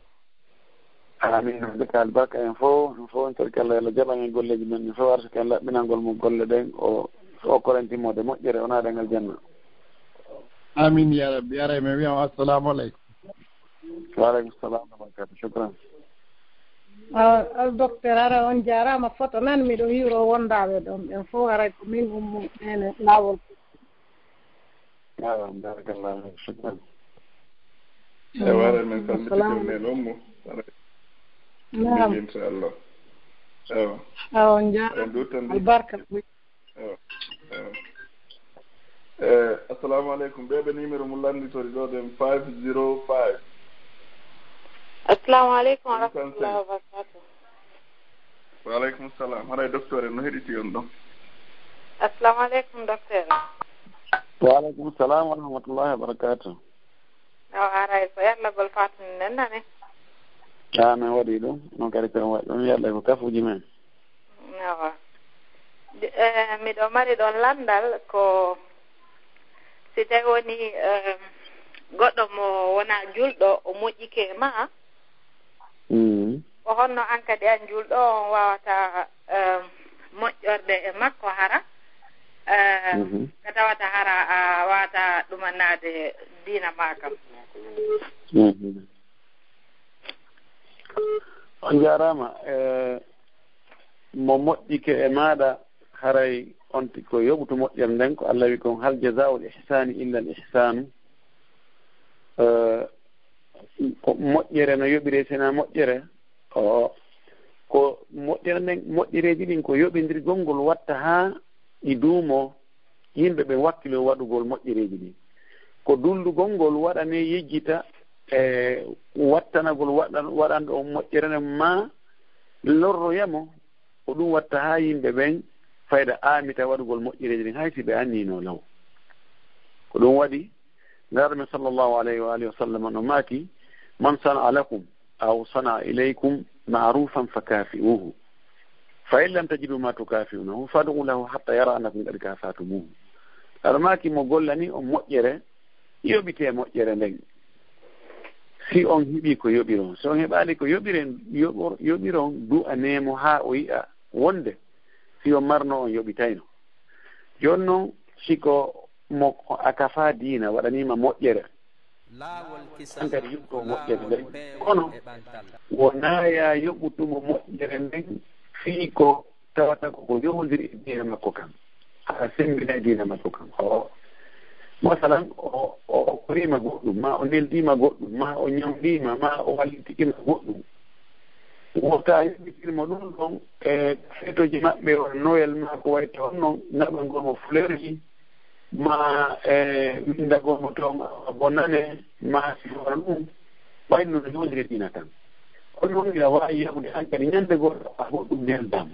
amin de kal baka en fo on tarki Allah yalla jaɓan en golleji men fo warta ken laɓɓinangol mum golle ɗen o korentimode moƴƴere wona ɗengal janna
amin ya rabbi yaray mi wiyam assalamu aleykum
waaleykum salam wa barakatu shukran
docteur ara on jarama photo nan miɗo hiiro wondaɓe ɗon ɓen fof aray ko min ummu ene lawol
barakallah shukran
wara men samditimen ummu inchallah
on jarama albarka
assalamu aleykum ɓeɓe numéro mo landitori ɗo ɗen 505
assalamu aleykum wa rahmatullahi wa barakatuh
wa aleykum salam haray docteur en no heɗiti on ɗon
assalamu aleykum docteur
wa aleykum salam wa rahmatullahi wa barakatuh
o aray ko yallagol fatini nennane
min waɗi ɗum noon kadi koen waɗi ɗum yalla ko kafuji men
awa miɗo mari ɗon landal ko si tawi woni goɗɗo mo wona julɗo o moƴƴike ma o honno an kadi an julɗo on wawata moƴƴorde e makko hara ka tawata hara a wawata ɗumannade diina ma kam
on jarama mo moƴƴike e maɗa haray on ko yoɓutu moƴƴere nden ko Allah wi kon hal jazaa'ul ihsani illa al ihsanu ko moƴƴere no yoɓire sena moƴƴere ko moƴƴere nden moƴƴereji ɗin ko yoɓidirgol ngol watta ha ɗi duumo yimɓe ɓe wakkilo waɗugol moƴƴereji ɗin ko dullugol ngol waɗane yejjita e wattanagol waɗanɗo on moƴƴere nden ma lorroyamo ko ɗum watta ha yimɓe ɓen fayda amita waɗugol moƴƴereji ɗin hay si ɓe annino law ko ɗum waɗi ngarmi sallllahu alayhi wa alihi wa sallam no maaki man sana'a lakum aw sana'a ilaykum ma'rufan fakafi'uhu fa in lam tajidu ma tukafi'unahu fad'u lahu hatta yara annakum qad kafatumuhu aɗa maaki mo gollani on moƴƴere yoɓite moƴƴere nden si on heɓi ko yoɓiron so on heɓali ko yoɓiron du'anemo ha o yi'a wonde si on marno on yoɓitayno joni noon siko mo a kafa diina waɗanima moƴƴere an kadi yoɓto moƴƴere nden kono wonaya yoɓutumo moƴƴere nden fii ko tawata koko yowdiri e diina makko kam haa sembina e diina makko kam masalan o korima goɗɗum ma o neldima goɗɗum ma o ñamɗima ma o wallitikima goɗɗum wota yoɓitirmo ɗum ɗon e feetoji maɓɓe o noyel ma ko wayta on noon naɓal ngol mo fleurji ma e windagol mo toon bonnane ma sifora ɗum ɓayno no yowdiri e diina tan on noon ina wawi yahude han kadi ñande goɗɗo a goɗɗum neldam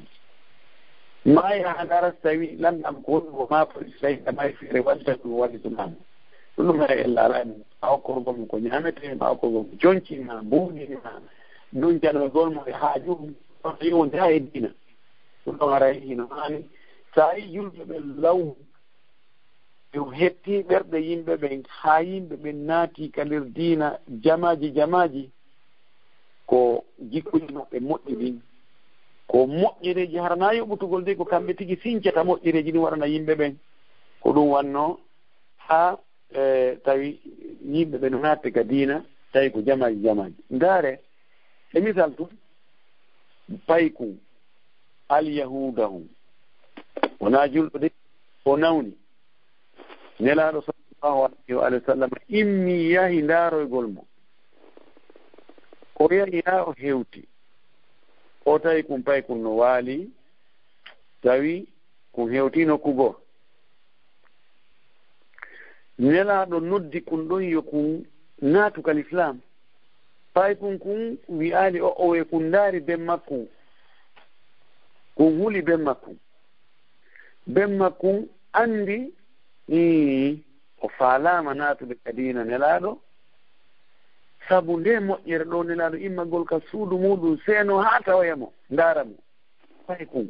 ma yaha dara so tawi landam ko woni ko ma police tawi ɗamay feere waɗita ɗum wallitunamo ɗum ɗum hay elle alani ma hokkorgol mo ko ñamete ma hokkorgol ko jonci ma mbuuɗi ma ɗum jaɗogol mo e haaju on yowde ha e diina ɗum ɗon ara hino hani sa yi julɓe ɓe law yo hetti ɓerɗe yimɓe ɓen ha yimɓe ɓen naati ka nder diina jamaji ko jikkuji maɓɓe moƴƴi ɗin ko moƴƴereji harana yoɓutugol de ko kamɓe tigi sincata moƴƴereji ɗin waɗana yimɓe ɓen ko ɗum wanno ha tawi yimɓe ɓe no natte ka diina tawi ko jamaji ndaare e misal tum payku alyahudahu wona julɗo de o nawni nelaɗo sallllahu alayhi wa sallam immi yahi ndaaroygol mo o yahi ha o hewti o tawi kum paykul no waali tawi kum hewti nokkugoo nelaɗo noddi kun ɗon yo kun natukal islam paykun kun wi'aali o owe kun ndaari ben makkum kun huli ben makkum andi o faalama natude ka diina nelaɗo sabu nde moƴƴere ɗo nelaɗo immagol ka suudu muɗum seeno ha tawoyamo ndaara mo pay kum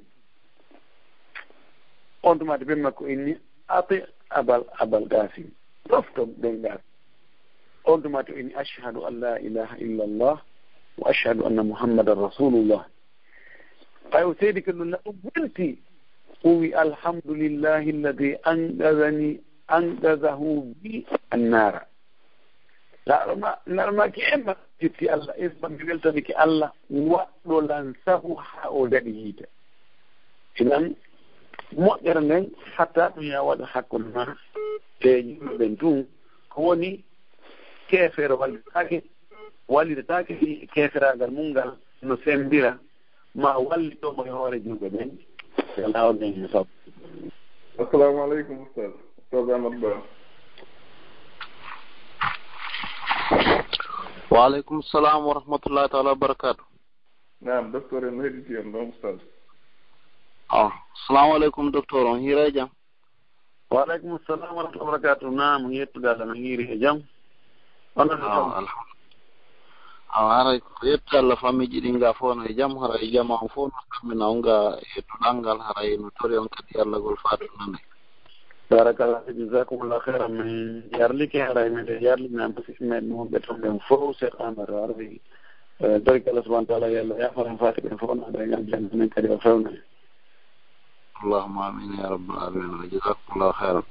on tumata ɓe makko inni ati abal gasim ɗoftom ɗon gas on tumata inni ashhadu an la ilaha illa allah wa ashhadu anna muhammadan rasulullah ay o seedi ke ɗum laɗo welti o wi alhamdulillahi alladi angazahu bi annara larmaki emma jitti allah ismami weltaniki allah waɗɗo lansahu ha o daɗi hiite inan moƴƴere nden hatta ɗum ya waɗa hakkude ma e yimɓe ɓen tun ko woni keefere wallitetaake keeferagal mum ngal no sembira ma wallitomo e hoore julɓe ɓen e lawol men no sabu.
assalamu aleykum oustaz Amadou Ba.
Waaleykum salam wa rahmatullahi taala wa barakatuh.
Naam docteur en heɗiti on ɗon oustaz.
Assalamu aleykum docteur on hiira e jam.
Waaleykum salam wa rahmatullahi wa barakatuh. Naam yettude Allah no hiiri e jam.
Haray ko yettude Allah famiji ɗi nga fof no e jam haray jama on fof no kammina on nga yettuɗal ngal haray no tori on kadi allahgol faatu nane.
barakallah jazakumullah khairan min yarlike haray mede yarlinan basismen mo be to den fo se amara arbi barkallah subhanahu wa ta'ala yalla ya faran fatibe fo na da ngal jan men kadi o fawna
allahumma amin ya rabbal alamin jazakumullah khairan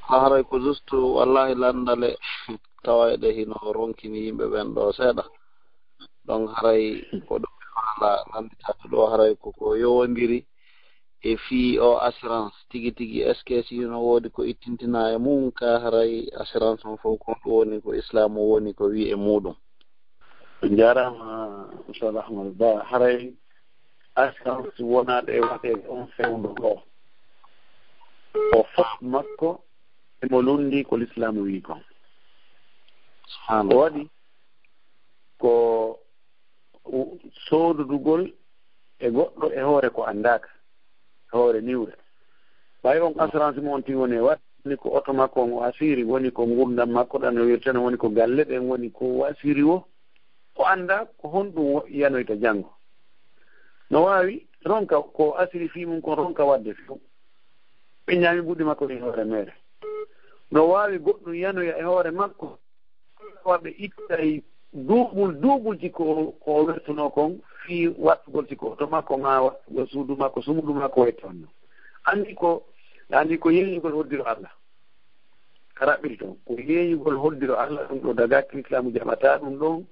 haray ko justu wallahi landale tawayde hino ronkini yimbe ben do seeda donc haray ko do ala landita do haray ko yowondiri e fi o assurance tigi est-ce que si no wodi ko ittintina e mum ka haray assurance on fof ko woni ko islam woni ko wi e mudum
jarama inshallah ahmad ba haray assurance wona de wate on fewndo ko o fof makko e mo lundi ko l'islam wi ko subhanallah wadi ko soodudugol e goɗɗo e hoore ko andaka hoore niwre ɓay on assurance mo on ti woni waɗni ko oto makko on o asiri woni ko gurdam makko ɗan o wirtene woni ko galle ɗen woni ko asiri o o anda ko honɗum yanoyta janngo no wawi ronka ko asiri fi mum kon ronka wadde fi ɓe ñaami ɓuɗɗi makko e hoore mere no wawi goɗɗum yanoya e hoore makko waɓe ittay duuɓulji ko wertuno kon fi wattugol siko to makko ma wattugol suudu makko sumudu makko wettonno andi ko yeeyugol hoddiro Allah karaɓɓiri toon ko yeeyugol hoddiro Allah ɗum ɗo daga l'islamu jaɓata ɗum ɗon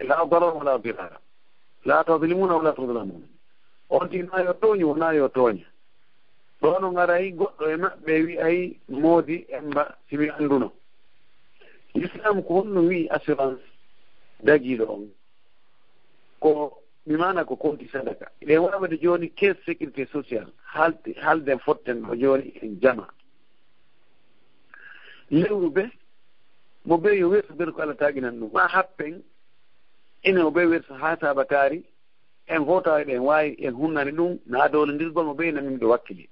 la darar wala dirara la tadlimuna wala tudlamun on ti na yo tooñi wona yo tooña ɗo no ngaray goɗɗo e maɓɓe wi ay moodi emba simi annduno l'islam ko honno wi assurance dagiɗo on ko mi mana ko konti sadaka ɗe wawade joni caisse sécurité sociale halden fotten ɗo joni en jama lewru ɓe mo ɓe yo werso ɓen ko Allah taginan ɗum ma happen ene o ɓe werso ha sabakari en fotawi ɗen wawi en hunnani ɗum na dowlendirgol mo ɓe namin ɗo wakkili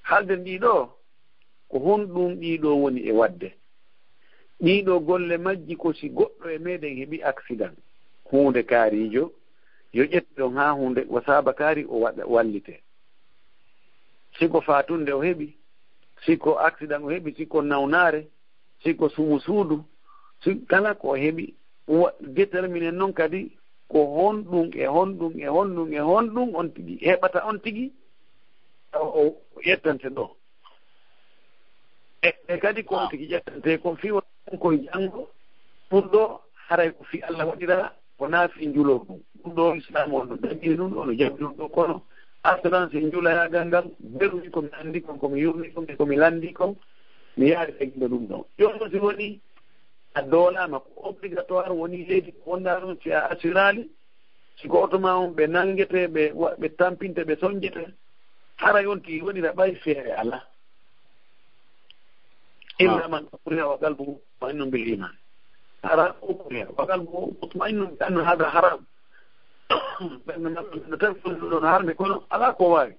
halden ɗiɗo ko honɗum ɗiɗo woni e wadde ɗiɗo golle majji ko si goɗɗo e meɗen heɓi accident hunde kaarijo yo ƴetti ɗon ha hunde o saaba kaari o waɗa wallite siko fatunde o heɓi siko accident o heɓi siko nawnare siko sumu suudu si kala ko heɓi détermine noon kadi ko honɗum on tigi heɓata on tigi o ƴettante ɗo e kadi ko on tigi ƴettante ko fiwa koye janngo ɗum ɗo haray ko fi Allah waɗira ko naafi njulo ɗum ɗo islam on no daggiri ɗum ɗo no jaɓi ɗum ɗo kono assurance e njulayagal ngal berumi komi anndi kon komi yurni kon komi lanndi kon mi yaari ɗagiɗo ɗum ɗon jono si woni a doolama ko obligatoire woni leydi ko wonɗa ɗum si a assurali siko otoma on ɓe nangete ɓe tampinte ɓe soñjete haray on tigi waɗira ɓay feere Allah إلا من أكره وقلبه مطمئن بالإيمان هذا أكره وقلبه مطمئن بأن هذا حرام بأن تدخل النهار يكون على قواري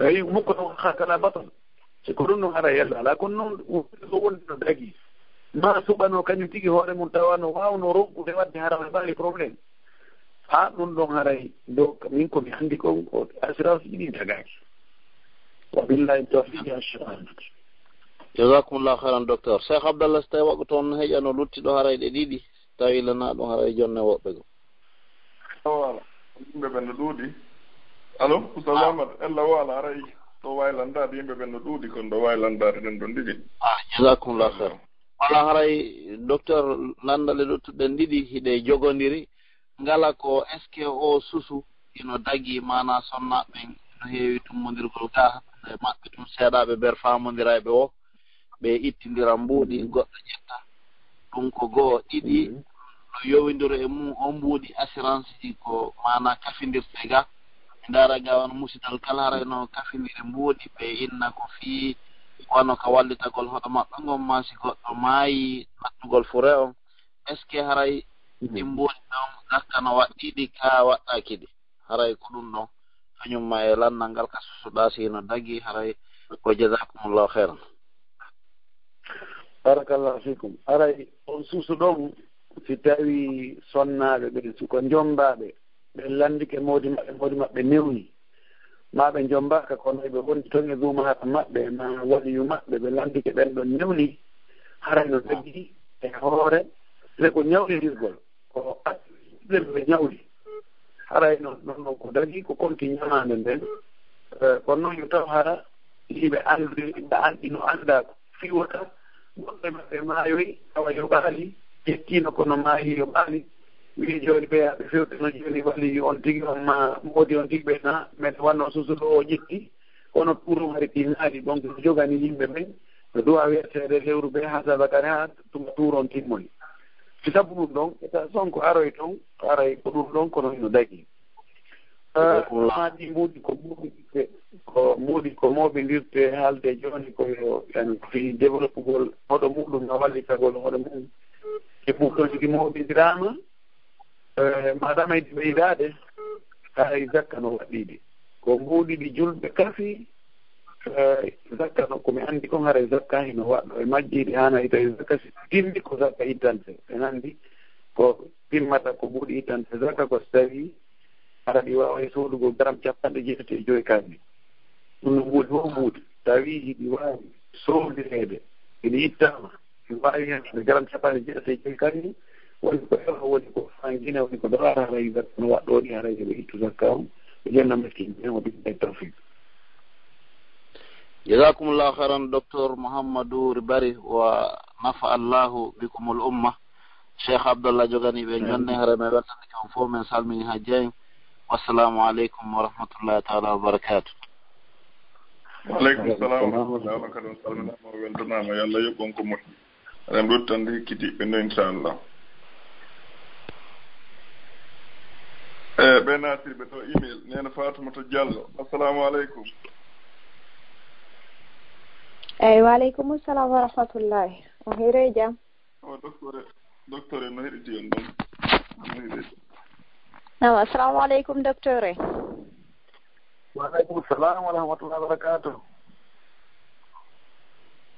أي مكره خاكنا بطل سيكونون هذا يلا لكن نقول دقي ما سبحانه كان يتيجي هو المنتوى نواو نروق ودوات هذا بالي بروبلم nun ɗon haray do min komi anndi kon ko assurance ɗiɗi dagaki وبالله التوفيق يا شيخ
jazakumullahu khairan docteur Cheikh Abdallah stay wago toon heƴano luttiɗo harayɗe ɗiɗi tawi lana ɗum haray jonne woɓɓe go
wala yimɓe ɓe no ɗuuɗi allo oustaz ahmad ella wala haray ɗo waylandade yimɓe ɓe no ɗuuɗi kon ɗo waylandade ɗen ɗon ɗiɗi
jazakumullahu khairan wala haray docteur landale luttuɗen ɗiɗi hiɗe jogodiri ngala ko est ce que o susu ino dagi mana sonnaɓe no heewi tummodirgol ga e maɓɓe tum seeɗaɓe ber famodiraɓe o ɓe ittindira mbuuɗi goɗɗo ƴetta ɗum ko goo ɗiɗi no yowindiro e mum o mbuuɗi assurance ji ko mana kafindirte ga ɓe ndara ga won musidal kala harayno kafindire mbuuɗi ɓe inna ko fii wono ka wallitagol hoɗo maɓɓe ngon ma si goɗɗo maayi nattugol fure on est ce que haray ɗi mbuuɗi ɗon gakkano waɗɗiɗi ka waɗɗakiɗi haray ko ɗum ɗon kañum ma e landal ngal ka susuɗa sino dagi haray ko jazakumullahu khairan
barakallahu fikum aray on suusu ɗon si tawi sonnaɓe ɓe suko jombaɓe ɓe landike modi maɓɓe newni ma ɓe jombaka kono ɓe woni toon e duumaɗo maɓɓe ma waliyu maɓɓe ɓe landike ɓen ɗon newni haray no dagi e hoore ɓe ko ñawlidirgol ko ɓe ñawli haray noon ko dagi ko konti ñamande nden kono noon yo taw hara yiɓe andi no anda fiwata goɗɗo maɓɓe maayoyi tawa yo ɓaali ƴettino kono maayi yo ɓaali wi joni ɓe aɓe fewtino joni walli on tigi on ma moodi on tigi ɓe na mbeɗa wanno susuɗo o ƴetti kono tuuro mari tinnaali donc no jogani yimɓe ɓen no duwa wettede lewru ɓe ha sabakare ha tuma tuuro on timmoy si sabu ɗum ɗon eta sonko aroy toon aray ko ɗum ɗon kono no dagi maɗi muuɗi ko moɓidirte haalde joni koyo yani fi développegol hoɗo muɗum no wallitagol hoɗo mum e ɓuɗɗon sigi moɓidirama madame yiɗi ɓeydade hay zakka no waɗɗiɗi ko mbuuɗiɗi julɓe kafi zakka no komi andi kon haray zakka hino waɗɗo e majjiɗi hanayi tawi zakka si timmi ko zakka ittante ɓen andi ko timmata ko mbuuɗi ittante zakka ko so tawi hara ɗi wawa e sodugo gramme 75 kanni ɗum no mbuuɗi fof mbuuɗi tawi hiɗi wawi sodirede hiɗi ittama ɗi wawi hen gramme 75 kanni woni ko ewa woni ko fangine woni ko dolara haray zakka no waɗɗoɗi haray heɓe ittu zakka on ɓe jenna meskin ɓen o ɗiɗɗa tawfiq
jazakumullahu khairan docteur Mouhamadou Ribari wa nafa allahu bikumul umma Cheikh Abdallah jogani ɓe jonne hare me weltande on fof men salmini ha jeeyi wassalamu aleykum wa rahmatullahi taala wa barakatuh
waaleykum salam wa rahmatullah wa kadi on salminama o weltanama yo Allah yoɓɓon ko moƴƴi eɗen ruttande hikkitiɓe no inchallah ɓe natirɓe to email nena Fatoumata Diallo assalamu aleykum
eyyi waaleykum salam wa rahmatullahi o hiire jaam
o docteur no heɗiti on ɗon
nam assalamu aleykum docteur e
waaleykum salam wa rahmatullahi wa barakatuh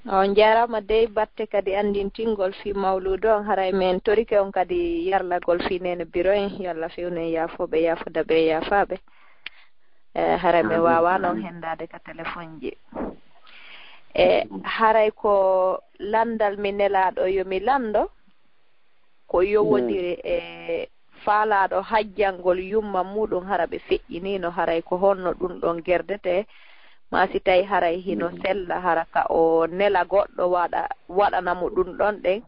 on jarama dey batte kadi andintingol fi mawludo on haray men torike on kadi yarlagol fi nene bureau en yalla fewne yafoɓe yafodaɓe yafaɓe haray mi wawa noon hendade ka téléphone ji haray ko landal mi nelaɗo yomi lando ko yowodiri e faalaɗo hajjangol yumma muɗum hara ɓe feƴƴinino haray ko honno ɗum ɗon gerdete ma si tawi haray hino sella hara ka o nela goɗɗo waɗanamo ɗum ɗon ɗen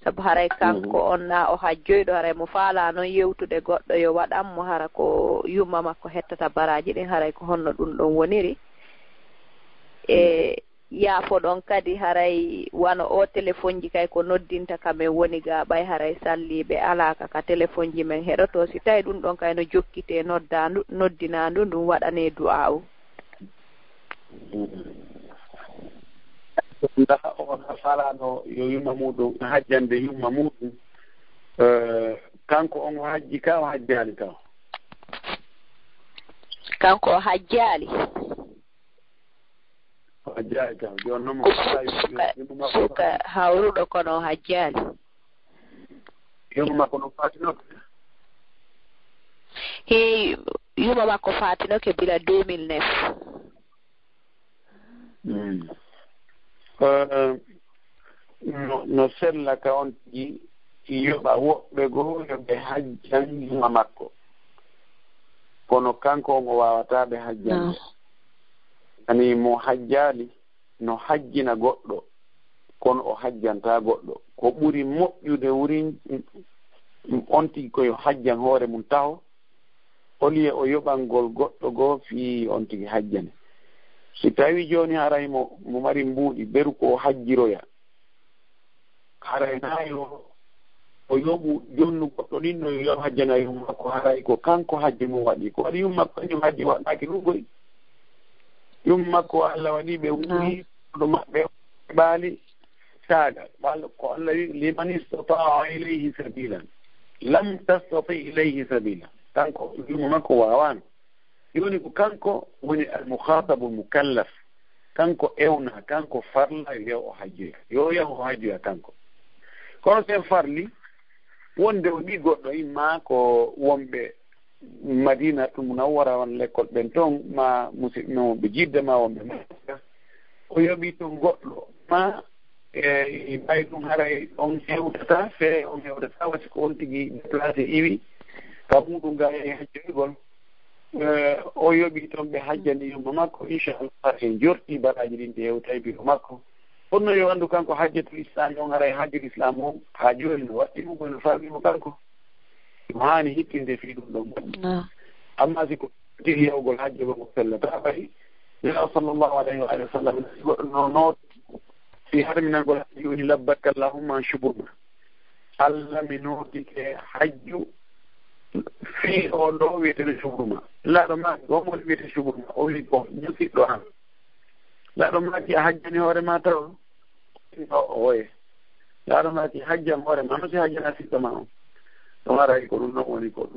sabu haray kanko on na o hajjoyɗo haray mo faala noon yewtude goɗɗo yo waɗanmo hara ko yumma makko hettata baraji ɗin haray ko honno ɗum ɗon woniri e yaafo ɗon kadi haray wano o téléphone ji kay ko noddinta kamen woni ga ɓay haray salliɓe alaka ka téléphone ji men heɗoto si tawi ɗum ɗon kay no jokkite noddinandu ɗum waɗane du'awu
nda on falano yo yumma muɗum hajjande yumma muɗum kanko on o hajji ka o hajjali taw
kanko o hajjali
hajjali taw joni noon
suka hawruɗo kono o hajjali
yumma makko no fatinoke
he yumma makko fatinoke bila 2009
no sella ka on tigi yoɓa woɓɓe goo yoɓe hajjan yuma makko kono kanko ngo wawata ɓe hajjande ani mo hajjali no hajjina goɗɗo kono o hajjanta goɗɗo ko ɓuri moƴƴude wuri on tigi koyo hajjan hoore mum taho olie o yoɓangol goɗɗo goo fi on tigi hajjane si tawi joni haray mo mari mbuuɗi beru ko hajjiroya haray nayo o yoɓu jonnu goɗɗo ɗin no yo hajjana yum makko haray ko kanko hajji mum waɗi ko waɗi yum makko kañum hajji waɗaki ɗum koy yum makko Allah waɗi ɓe wuri ɗo maɓɓe ɓaali saaga ko Allah wi liman istataa ilayhi sabilan lam tastati ilayhi sabila kanko yum makko wawano joni ko kanko woni almukhatabu almukallaf kanko ewna kanko farla yo o hajjoya yo yaho o hajjoya kanko kono sen farli wonde o ɗi goɗɗo imma ko wonɓe Madina tum Munawwara won l'école ɓen toon ma musidɓe ɓe jidda ma wonɓe Makka o yoɓi toon goɗɗo ma e ɓay ɗum haray on hewtata fe on hewtata wasi ko on tigi déplacé iwi ka muɗum ga e hajjoygol o yoɓi toon ɓe hajjani yumma makko inchallah en jorti baraji ɗin ɗe hewtay biro makko honno yo anndu kanko hajjatul islam on haray hajjul islam o ha joni no waɗɗimo kono faamimo kanko mo hani hittinde fi ɗum ɗon amma si ko tigi yewgol hajjo go sellata ɓay ya sallllahu alayhi wa alihi wa sallam goɗɗo no noot fi harminangol hajji woni labbaka allahumma an shuburma Allah mi nootike hajju fi o ɗo wiyetede shuburma laaɗo ma gomol wiyete shuburma o wi ko musiɗɗo an laaɗo maki a hajjani hoore ma taw oye laaɗo maki hajjan hoore ma no si hajjana siɗɗo ma on ɗum aray ko ɗum ɗon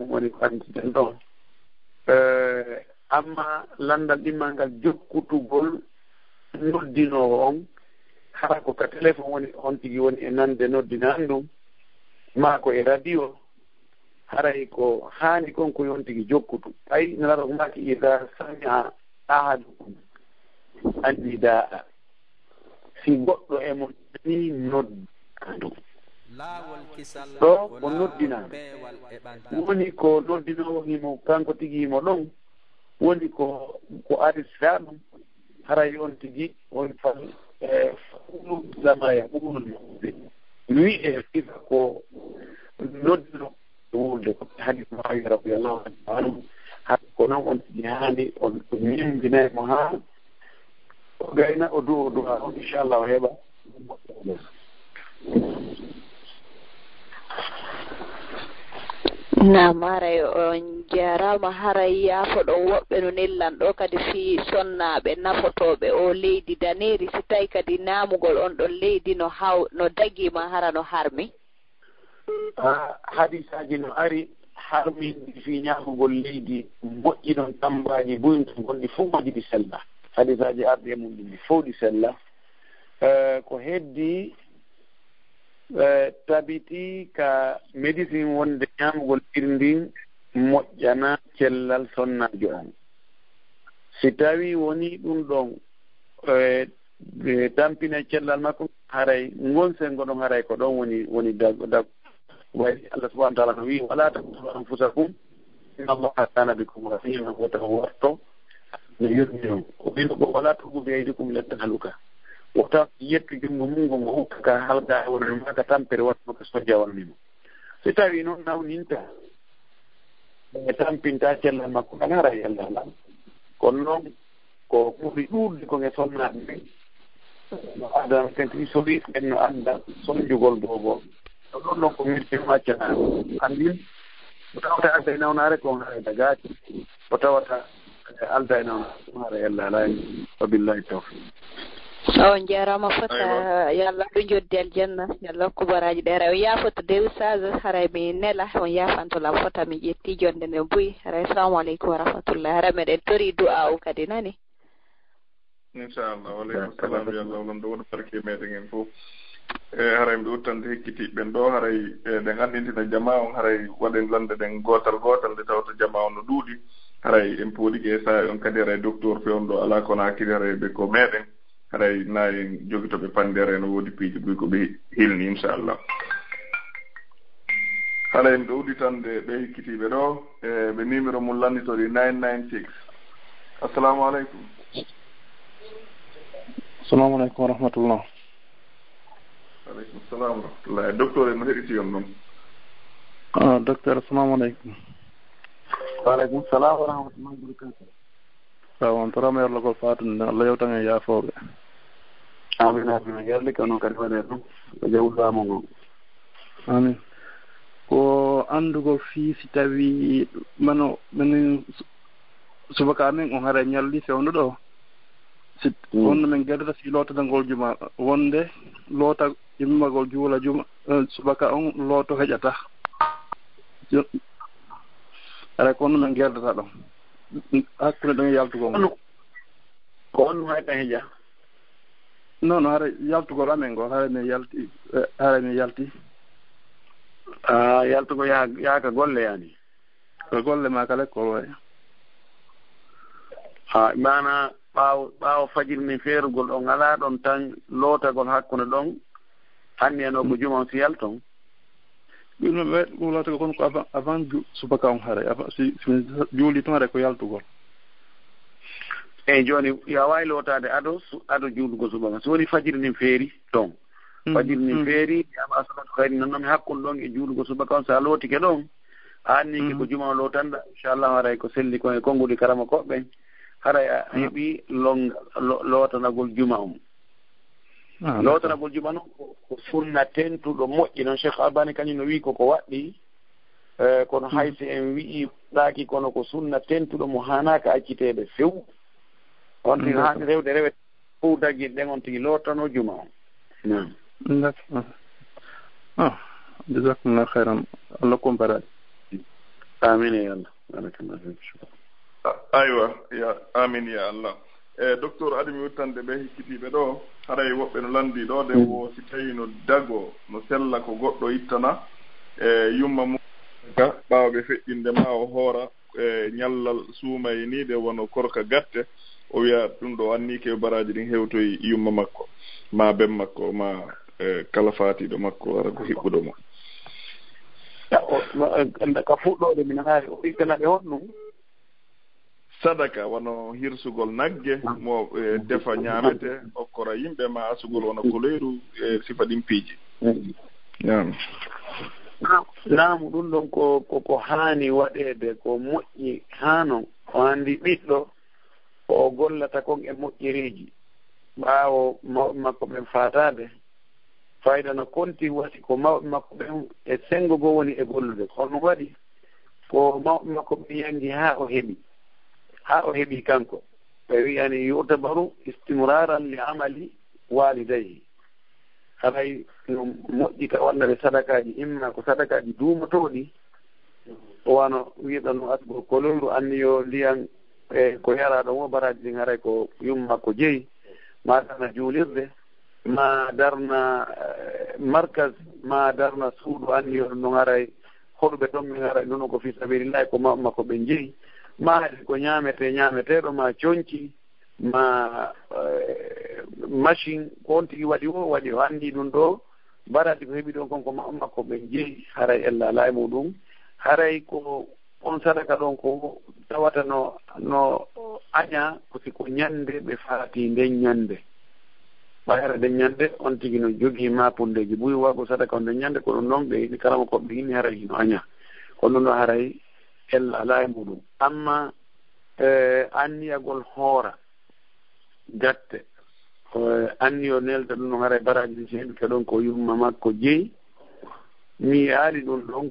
woni ko anditen ɗon amma landal ɗimmal ngal jokkutugol noddinowo on hara ko ka téléphone woni on tigi woni e nande noddinan ɗum ma ko e radio haray ko haani kon ko yon tigi jokkutu ay nalaɗo maki ida samia ahadukum annida si goɗɗo e mo ni noddandu ɗo ko noddina woni ko noddinowo himo kanko tigi himo ɗon woni ko aristira ɗum haray on tigi on fal fulu zamaya ɓuurol maɓɓe wi e fifa ko noddino wurde ko hadis Muawiya radiyallahu anhu har ko noon on tigi haani on ñimdinayi mo ha o gayna o du'a on inchallah o heɓa
nam haray on jarama haray yaafoɗo woɓɓe no nellan ɗo kadi fi sonnaɓe nafotoɓe o leydi daneri si tawi kadi namugol on ɗon leydi no dagima hara no harmi
hadisaji no ari harmi fi ñamugol leydi moƴƴi ɗon tambaji buyton gonɗi fof moƴƴiɗi sella hadisaji arde mum ɗi fof ɗi sella ko heddi tabiti ka médecine wonde ñamugol irndin moƴƴana cellal sonnajo on si tawi woni ɗum ɗon tampina cellal makko haray gonsengo ɗon haray ko ɗon woni dag wayi Allah subhanahu wa ta'ala no wi wala taqtulu anfusakum inna allaha kana bikum rahima wota warto no yurmi on o wino ko wala tugu bi aydikum ila tahaluka wota yettu jungo mungo mo hokka halga wona maka tampere watno ko sojja wonnimo so tawi noon nawninta e tampinta cellal makko kan hara yalla la kono noon ko ɓuri ɗuurde ko nge sonnaɓe ɓe no adda kenti sowi ɓen no anda sonjugol bobo to ɗon ɗon ko mirti maccana andin o tawata alda e nawnare ko hara dagaji o tawata alda e nawnare ko hara yalla la wa billahi tawfiq
on jarama fota yalla ɗo joddi aljanna yalla ko baraji ɗe rew yafoto dewi sage haray mi nela on yafantolam fota mi ƴetti jonde nde buyi haray assalamu aleykum wa rahmatullah hara meɗen tori du'a o kadi nani
inchallah waleykum salam yallah olon ɗo woɗo barke meɗen en fof haray mbiɗa uttande hekkitiɓe ɓen ɗo haray ɗe gandintina jama on haray waɗen lande ɗen gotal nde tawta jama on no ɗuuɗi haray en pooɗike e saa on kadi haray docteur fe on ɗo ala kono hakkille haray ɓe ko meɗen haray nayi jogitoɓe pandere no woodi piiji ɓuy ko ɓe hilni inchallah haɗa en ɓe udditande ɓe hikkitiɓe ɗo e ɓe numéro mum lannitori 996 assalamu aleykum.
assalamu aleykum wa rahmatullah.
aleykum salam wa rahmatullah. Docteur en no heɗiti on
noon. Docteur assalamu aleykum.
waaleykum salam wa rahmatullah wabarakatuh.
on torama yerlogol fatunde Allah yewtan e yaafoɓe.
amin amin yerli kono kadi waɗe ɗum ko jawɗamo ngo.
amin ko andugol fii si tawi mano minen subaka men on hara ñalli fewnu ɗo si wonno men gueɗata si lootadangol juma wonde loota immagol juula juma subaka on looto heƴata ara ko onno men gueɗata ɗon hakkude ɗon yaltugol ngo
ko on hayta heƴa
non non hara yaltugol amen ngol hara min yalti
yaltugo yaaka golle yani
ko golle ma kala ko way
mana ɓaawo fajiri ni feerugol ɗon alaa ɗon tan lootagol hakkunde ɗon hanni en o ko juma on si yalton
ɓino ɓe ɗum lootago kono ko avant subaka on haare si juuli toon haare ko yaltugol
eyi jooni yo waawi lootaade ado juulugo subaka so woni fajiri nin feeri toon fajiri nin feeri ama asalatu kayri nannomi hakkunde ɗon e juulugo subaka on so a lootike ɗon a annike ko juma o lootanɗa inchallahu haray ko selli kon e konngudi karama koɓɓen haray a heɓi lootanagol juma on lootanagol juma noon ko sunna tentuɗo moƴƴi noon cheikh albani kañum no wii koko waɗɗi kono haysi en wi'i ɗaaki kono ko sunna tentuɗo mo hanaka acciteɓe few on tigi haani rewde rewe fof dagui ɗen on tigi lootano juma on
jasakumllah hayran allah comparaɗi
amin ya allah barakallah fik
aywa ya amin ya allah docteur adimi wuttande ɓe hikkitiɓe ɗo haray woɓɓe no landi ɗo de wo si tawi no dago no sella ko goɗɗo ittana yumma mum ka ɓawɓe feƴƴinde ma o hoora ñallal suumay ni de wono korka gatte o wiya ɗum ɗo annike baraji ɗin hewtoyi yumma makko ma bem makko ma kala faatiɗo makko ara ko hiɓɓuɗo mo
ka fuɗɗode min haari o ikkanaɓe hon ɗum
sadaka wono hirsugol nagge mo defa ñaamete okkora yimɓe ma asugol wono koleeru e sifa ɗin piiji
laamu ɗum ɗon ko haani waɗeede ko moƴƴi haanon o anndi ɓiɗɗo o gollata kon e moƴƴereeji ɓaawo mawɓe makko ɓen faataade fayda no konti wati ko mawɓe makko ɓen e senngo goo woni e gollude kono waɗi ko mawɓe makko ɓe yangi haa o heɓi kanko ɓe wiyani yutabaru istimraran li amali walidayhi haray no moƴƴi ka wannade sadakaji imma ko sadakaji duumotoɗi wano wiiɗa no asgo kololu anniyo ndiyan ko yaraɗo mo baraji ɗin haray ko yumma ko jeeyi ma darna juulirde ma darna markas ma darna suudu anniyo no haray hoɗuɓe ɗon min haray nono ko fi sabilillahi ko mawɓe makko ɓe jeeyi ma haɗi ko ñaameteɗo ma coñci ma machine ko on tigi waɗi o anndi ɗum ɗo baradi ko heɓi ɗon konko mawɓe makko ɓe jeeyi haray ella ala e muɗum haray ko on sadaka ɗon ko tawata no aña ko siko ñande ɓe faati nden ñande ɓayara nden ñande on tigi no jogii mapundeji ɓuyi wago sadaka o nden ñande ko ɗum ɗon ɓe yiɗi karama koɓe hinni haray hino aña kono ɗum ɗo haray ella ala e muɗum amma anniyagol hoora gatte anniyo nelta ɗum ɗon haray baraji ɗi so heɓi ka ɗon ko yumma makko jeeyi mi yaali ɗum ɗon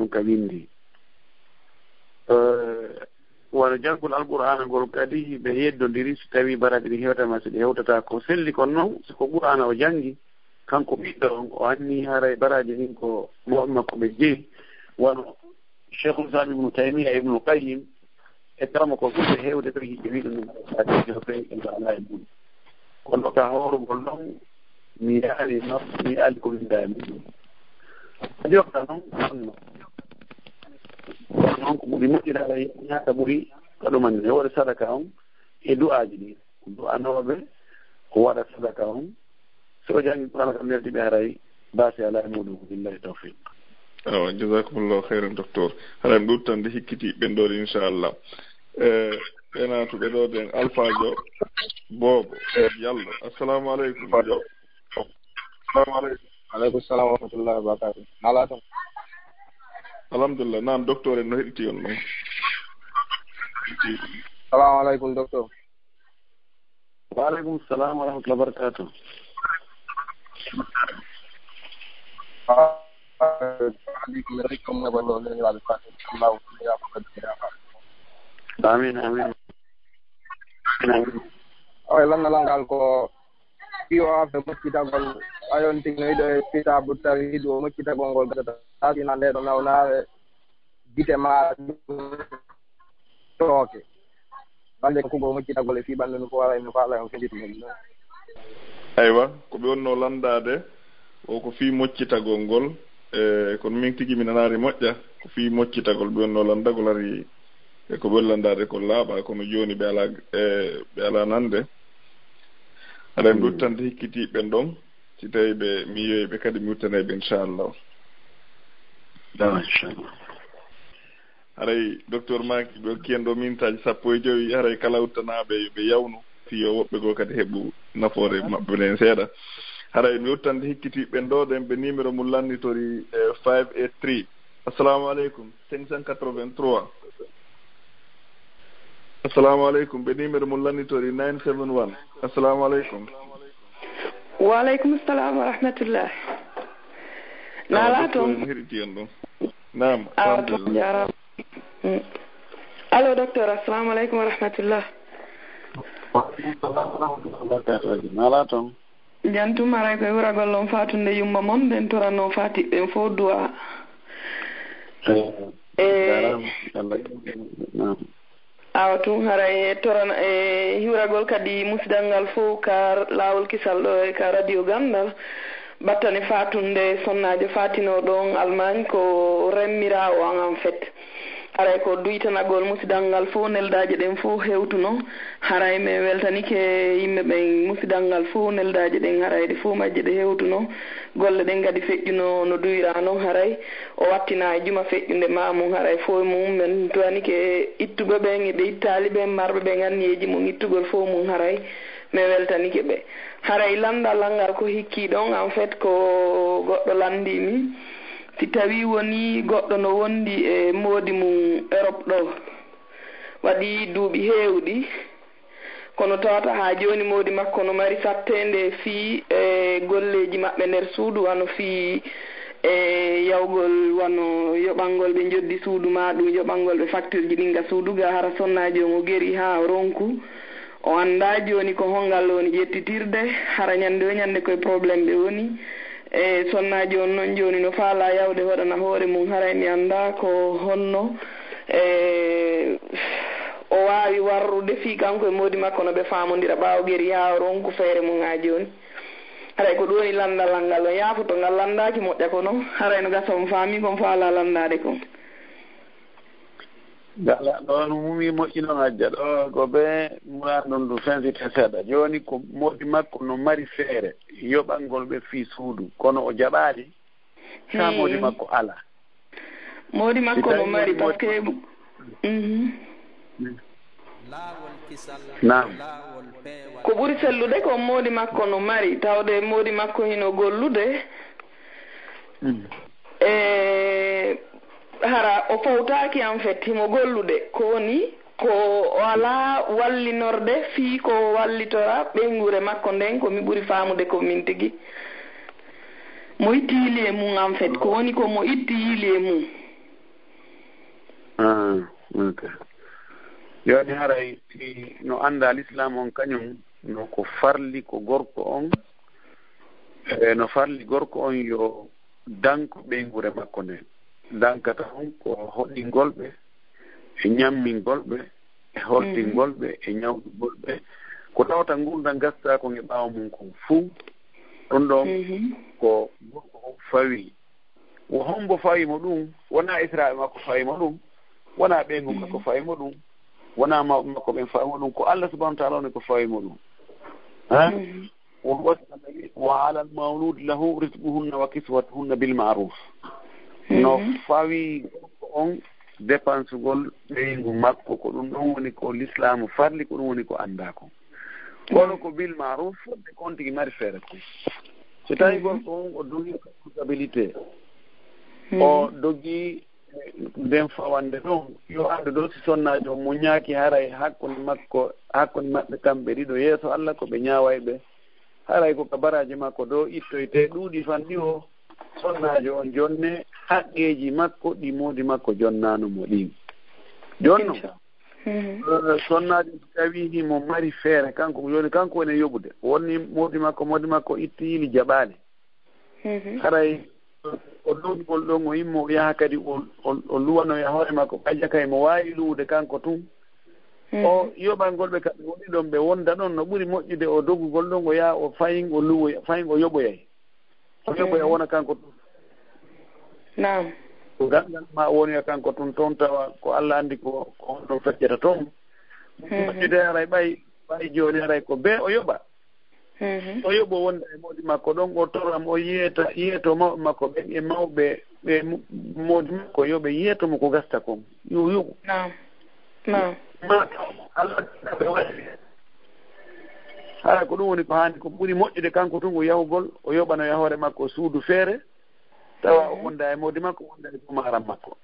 ka windi wono jangol alqur'ana ngol kadi ɓe yeddodiri so tawi baraji ɗi hewtama so ɗi hewtata ko selli kon noon siko qur'ana o jangi kanko ɓiɗɗo on o anni haray baraji ɗin ko mawɓe makko ɓe jeeyi wono cheikhul islam ibnu taymiya ibnu qayyim e karama ko ɓurɓe hewde to hiɓe wiɗo ɗum ala e muɗum kono ka hoorugol ɗon mi yaali ko winda e muɗum adi wakta noon anno kono noon ko ɓuri moƴƴiraɗa ñaata ɓuri ka ɗumanne woɗe sadaka on e du'aji ɗi du'anoɓe ko waɗa sadaka on so jangi qur'ana kam neldiɓe haray baasi ala e muɗum billahi tawfiq.
awa jasakumullahu khairan docteur haɗa mi ɗuttande hikkiti ɓenɗoɗe inchallah ɓenatuɓe ɗo den alphajo boobo yallo assalamu aleykum jo assalamu aleykum.
aleykum salam wa rahmatullahi wa barakatuh. ala tan
alhamdulillah naam docteur en no heɗiti on ɗon.
salamu aleykum docteur.
wa aleykum salam wa rahmatullahi wa barakatuh. amin amin
oye langalangal ko ɓiyo afe moccitagol ayontignoyiɗo e kitabu tawhid o moccitagol ngol gata tasina nde ɗo nawnaɓe gite ma tooke bande ko kugo moccitagol e fi ɓandu no ko wara no faala on fenditinoɗi ɗon.
aywa ko ɓe wonno landade o ko fi moccitagol ngol kono min tigi mi nanaari moƴƴa ko fi moccitagol ɓe wonno landagol ari e ko ɓe landade ko laaɓa kono joni ɓe ala nande aɗa en duttande hikkitiɓen ɗon si tawi ɓe mi yiyoyɓe kadi mi wuttaneɓe inchallah. haray docteur maki ɓe hokki en ɗo mintaji 15 haray kala wuttanaɓe yoɓe yawnu fiyo woɓɓe goo kadi heeɓu nafoore maɓɓe nen seeɗa. haray mi wuttande hikkitiɓen ɗo ɗen ɓe numéro mum lannitori 583. assalamu aleykum 583. assalamu aleykum ɓe numéro mum lannitori 971. assalamu aleykum.
wa aleykum salam wa rahmatullah. nala toon
heɗiti en ɗon nam
toon jarama. allo docteur assalamu aleykum wa rahmatullah.
nala toon
jantum aray koye wuragol on fatunde yumma moon nden torano fatiɓɓen fof duwa awa tun haray toran e hiwragol kadi musidal ngal fof ka lawol kisal ɗo e ka radio gandal battane fatunde sonnajo fatino ɗon Allemagne ko remmirawo an en fait haray ko duytanagol musidal ngal fof neldaje ɗen fof hewtuno haray mi weltanike yimɓe ɓen musidal ngal fof neldaje ɗen haray ɗe fof majje ɗe hewtuno golle ɗen kadi feƴƴuno no duyirano haray o wattina e juma feƴƴunde mamum haray fof mum men towanike ittuɓe ɓen eɓe ittali ɓen marɓe ɓen anniyeji mum ittugol fof mum haray mi weltanike ɓe haray landal ngal ko hikki ɗon en fait ko goɗɗo landimi si tawi woni goɗɗo no wondi e moodi mum Europe ɗo waɗi duuɓi heewɗi kono tawata ha joni moodi makko no mari sattende fii e golleji maɓɓe nder suudu wano fii e yawgol wano yoɓangol ɓe joddi suudu ma ɗum yoɓangol ɓe facture ji ɗinga suudu ga hara sonnaji on o geri ha ronku o anda joni ko hongal woni ƴettitirde hara ñande o ñande koye probléme ɓe woni e sonnaji on noon joni no faala yawde waɗana hoore mum haray mi anda ko honno e o wawi warrude fi kanko e moodi makko no ɓe famodira ɓawo geri ha ronku feere mum ha joni haray ko ɗoni landal ngal o yaafoto ngal landaki moƴƴa ko noon haray no gasa on faami kon faala landade kon
gala ɗon mumi moƴƴino ajja ɗo ko ɓe muran ɗon ɗum sincité seeɗa joni ko moodi makko no mari feere yoɓangol ɓe fii suudu kono o jaɓaali sa moodi makko ala
moodi makko no mari par ce que
nam
ko ɓuri sellude ko moodi makko no mari tawde moodi makko hino gollude e hara o fawtaki en fait himo gollude ko woni ko wala wallinorde fii ko wallitora ɓengure makko nden ko mi ɓuri faamude ko min tigi mo itti yili e mum en fait ko woni ko mo itti yili e mum
ok yoni haray no anda l'islam on kañum no ko farli ko gorko on no farli gorko on yo danko ɓengure makko nden dankata on ko hoɗɗingol ɓe e ñammingol ɓe e hortingol ɓe e ñawɗugol ɓe ko tawata ngurdam gasta ko e ɓaawa mum kon fuu ɗum ɗon ko gorko o fawi wo hombo fawimo ɗum wona israɓe makko fawimo ɗum wona ɓengu makko fawimo ɗum wona mawɓe makko ɓen fawimo ɗum ko Allah subahanahu wa taala on ko fawimo ɗum وعلى المولود له رزقهن وكسوتهن بالمعروف no fawi on dépense gol ɓeygu makko ko ɗum ɗon woni ko l'islam farli ko ɗum woni ko annda ko kono ko bil maruf fodde kon tigi mari feere ko so tawi gorko on o dogii responsabilité o dogii nden fawande ɗon yo anndu ɗo si sonnaajo mo ñaaki haray hakkunde maɓɓe kamɓe ɗiɗo yeeso Allah ko ɓe ñaawayɓe haray ko ka baraji makko ɗo ittoyte ɗuuɗi fan ɗi o sonnaajo on jonne haqqeeji makko ɗi moodi makko jonnaano mo ɗin jonno sonnaajo so tawi himo mari feere kanko joni kanko woni yoɓude wonni moodi makko ittiili jaɓaali haray o ɗoɗgol ɗon o yimmo o yaha kadi o luwanoya hoore makko ɓayja kay mo waawi luwude kanko tun o yoɓalngol ɓe kamɓe woni ɗon ɓe wonda ɗon no ɓuri moƴƴude o doggugol ɗon o yaha o fayin o luwoya fayin o yoɓoyay o yoɓoya wona kanko tun
nam
ko gangal ma woniya kanko tun toon tawa ko Allah anndi ko on ɗon feccata toon moƴƴude haray ɓay jooni haray ko bee o yoɓa o yoɓo wonda e moodi makko ɗon o toram o yeeto mawɓe makko ɓen e mawɓe ɓe moodi makko yoɓe yeetomo ko gasta kon yo yoɓu Allah waɗi hara ko ɗum woni ko haandi ko ɓuri moƴƴude kanko tun o yahugol o yoɓanoya hoore makko suudu feere tawa o wonda e moodi makko wonda e dumaram makko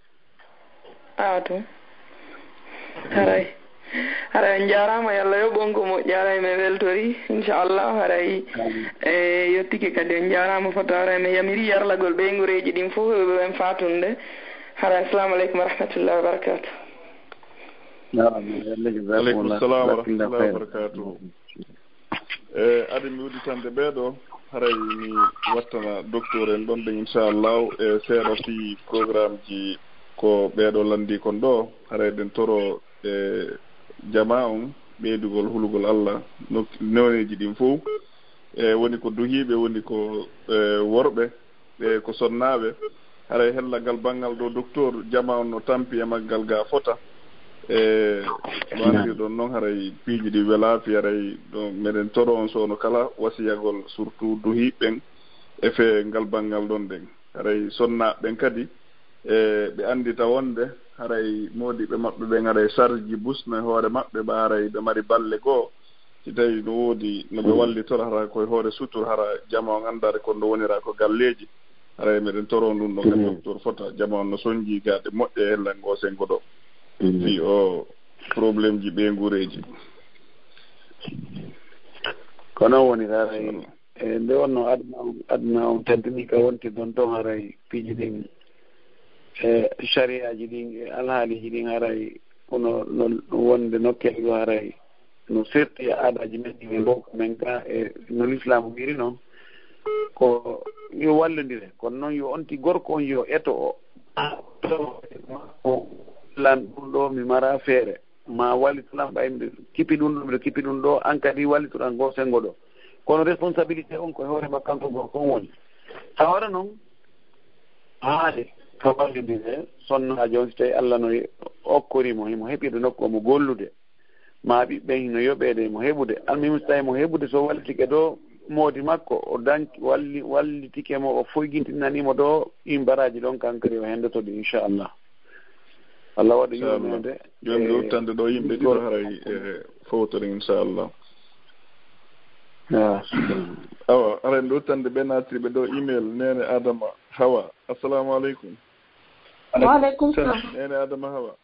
to haray en jarama yallah yoɓon ko moƴƴi haray mi weltori inchallah haray e yettike kadi en jarama foto haray mi yamiri yarlagol ɓeygureji ɗin fof ɓen fatunde haray assalamu aleykum wa rahmatullahi wa barakatuh
aleykum salam wa rahmatullahi wa barakatuh adi mi uditande ɓeeɗo haray mi wattana docteur en ɗon ɓen inchallah e seeɗa fi programme ji ko ɓeeɗo landi kon ɗo haray ɗen toro e jama on ɓeydugol hulugol Allah noneji ɗin fof e woni ko duhiɓe woni ko worɓe e ko sonnaɓe haray hellagal banggal ɗo docteur jama on no tampi e maggal ga fota e no andirɗon noon haray piiji ɗi welaafi haray ɗo meɗen toro on sowno kala wasiyagol surtout duhiɓɓen e fe ngal banggal ɗon ɗen haray sonnaɓeɓen kadi e ɓe andita wonde haray modiɓe maɓɓe ɓen haray charge ji busno e hoore maɓɓe ɓa haray ɓe mari balle goo si tawi no woodi no ɓe wallitora hara koye hoore sutur hara jama on andare kon no wonira ko galleji haray meɗen toro ɗum ɗon kadi docteur fota jama on no soñji gaɗe moƴƴe e hellal ngosengo ɗo fi o probléme ji ɓe ngureji
kono woni haray e nde wonno aduna on tentini ka wonti ɗon toon haray piiji ɗin e sariyaji ɗin e alhaaliji ɗin haray kono no wonde nokkel ɗo haray no serti e aadaji men ɗi ɓe mbowka men ka e no l'islam wiri noon ko yo wallodire kono noon yo onti gorko on yo eto o lan ɗum ɗo mi mara feere ma wallituɗan ɓayde kippi ɗum ɗo mbiɗo kippi ɗum ɗo an kadi wallituɗan gosengo ɗo kono responsabilité on koye hoore makko kanko gorko on woni hawara noon haade ka wallidire sonnajo on so tawi Allah no okkorimo himo heɓiɗo nokku omo gollude ma ɓiɓɓen hino yoɓede mo heɓude almimi so tawi mo heɓude so wallitike ɗo moodi makko o danki wallitike mo o foygintinanimo ɗo ɗin baraji ɗon kankari o hendotoɗi inchallah Allah waɗa yonde
yonde uttande ɗo yimɓe ɗiɗo haray e fowtore inchallah awa haray nde uttande ɓe natriɓe ɗo email nene Adama Hawa assalamu aleykum
waaleykum salam
nene Adama Hawa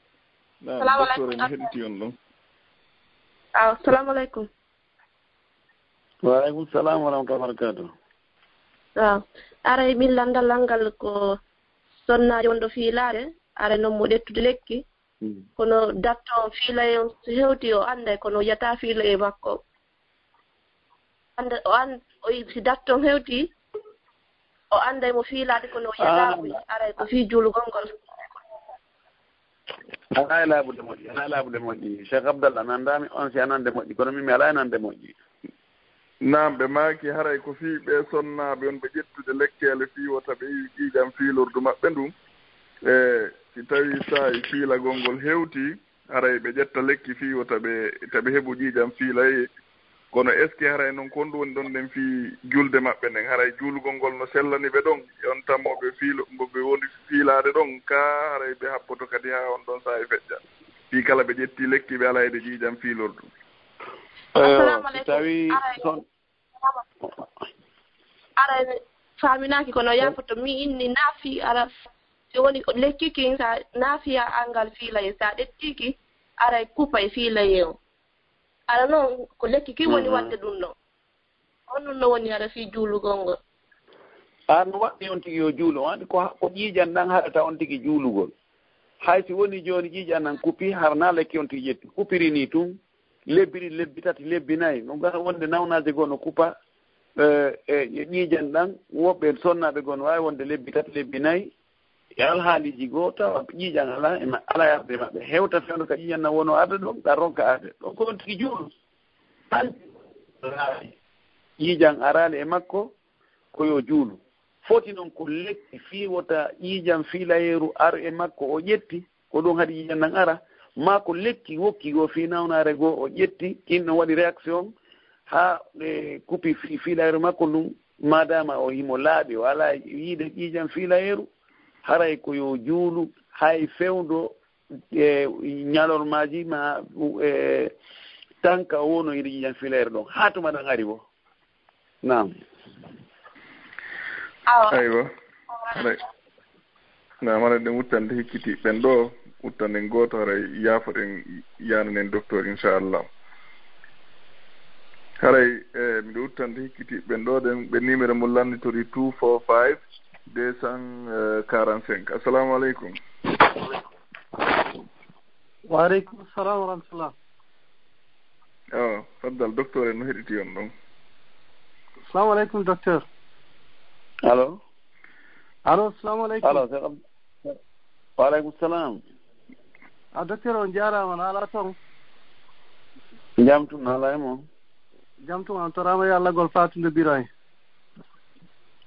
nam docteur en heɗiti on ɗon
assalamu aleykum
waaleykum salam wa rahmatullahi wa barakatuh
aray min landal ngal ko sonnajo on ɗo fiilare are noon mo ɗettude lekki kono datto fiila e on so hewti o annday kono yiyata fiila e makko si datto on hewti o annday mo fiilade kono o yiyataɓoy aray ko fii juulugol ngol
ala laabude moƴƴi Cheikh Abdallah nandami on si anande moƴƴi kono min mi ala nande moƴƴi
naam ɓe maaki haray ko fii ɓe sonnaɓe on ɓe ƴettude lekkele fiiwota ɓe ƴiiƴam fiilordu maɓɓe ndum e si tawi sahi fiilagol ngol hewti haray ɓe ƴetta lekki fiiwota ɓe taɓe heɓu ƴiiƴam fiilaye kono est ce que haray noon kon ɗum woni ɗon nden fi julde maɓɓe nden haray juulugol ngol no sellani ɓe ɗon on tamoɓe fiilo ɓe woni fiilade ɗon ka haray ɓe happoto kadi ha on ɗon saaha feƴƴa fi kala ɓe ƴetti lekki ɓe ala ede jiijam fiilordu
so tawi son
ara faminaki kono yafoto mi inni naafi ara so woni lekki kin sa naafiya angal fiilaye sa ɗettiki aray kupa e fiilaye o ara noon ko lekki ki woni wadde ɗum ɗon on ɗum no woni ara fi juulugol ngol
no waɗni on tigi yo juulo wani ko ƴiiƴan ɗan haɗata on tigi juulugol hay si woni jooni ƴiiƴan nan kupi harna lekki on tigi ƴetti kupiri ni tun lebbi lebbi tati lebbi nayi ɗum gata wonde nawnaade goo no kupa e ƴiiƴan ɗan woɓɓe sonnaɓe goo no wawi wonde lebbi tati lebbi nayi e alhaaliji goo tawa ƴiiƴan ala yarde maɓɓe hewta fewno ka ƴiiƴan nan wono arde ɗon ɗa ronka arde ɗon ko on tigi juulu ƴiiƴan araali e makko koyo juulu foti noon ko lekki fii wota ƴiiƴan fiilayeeru ar e makko o ƴetti ko ɗum haɗi ƴiiƴan nan ara ma ko lekki wokki goo fii nawnaare goo o ƴetti kinɗon waɗi réaction haa kupi fiilayeeru makko ndun madama o himo laaɓi o alaa yiide ƴiiƴan fiilayeeru haray ko yo juulu hay fewndo ñalormaji ma tanka o wono yiɗi ƴiiƴan fiilayeeru ɗon haa tuma ɗan ari bo nam
aywa nam aɗa ɗen wuttande hikkiti ɓen ɗo wuttanden gooto haray yaafoɗen yananen docteur inchallah haray miɗo wuttande hikkiti ɓen ɗo ɗen ɓe numéro mo landitori 245 245 assalamu aleykum
waaleykum salam wa rahmatullah
faddal docteur en no heɗiti on ɗon
assalamu aleykum docteur
allo
assalamu aleykum
allo waaleykum salam
docteur on jarama no ala toon
jam tum no ala e moon
jam tum an torama yo Allah gol fatude bureau he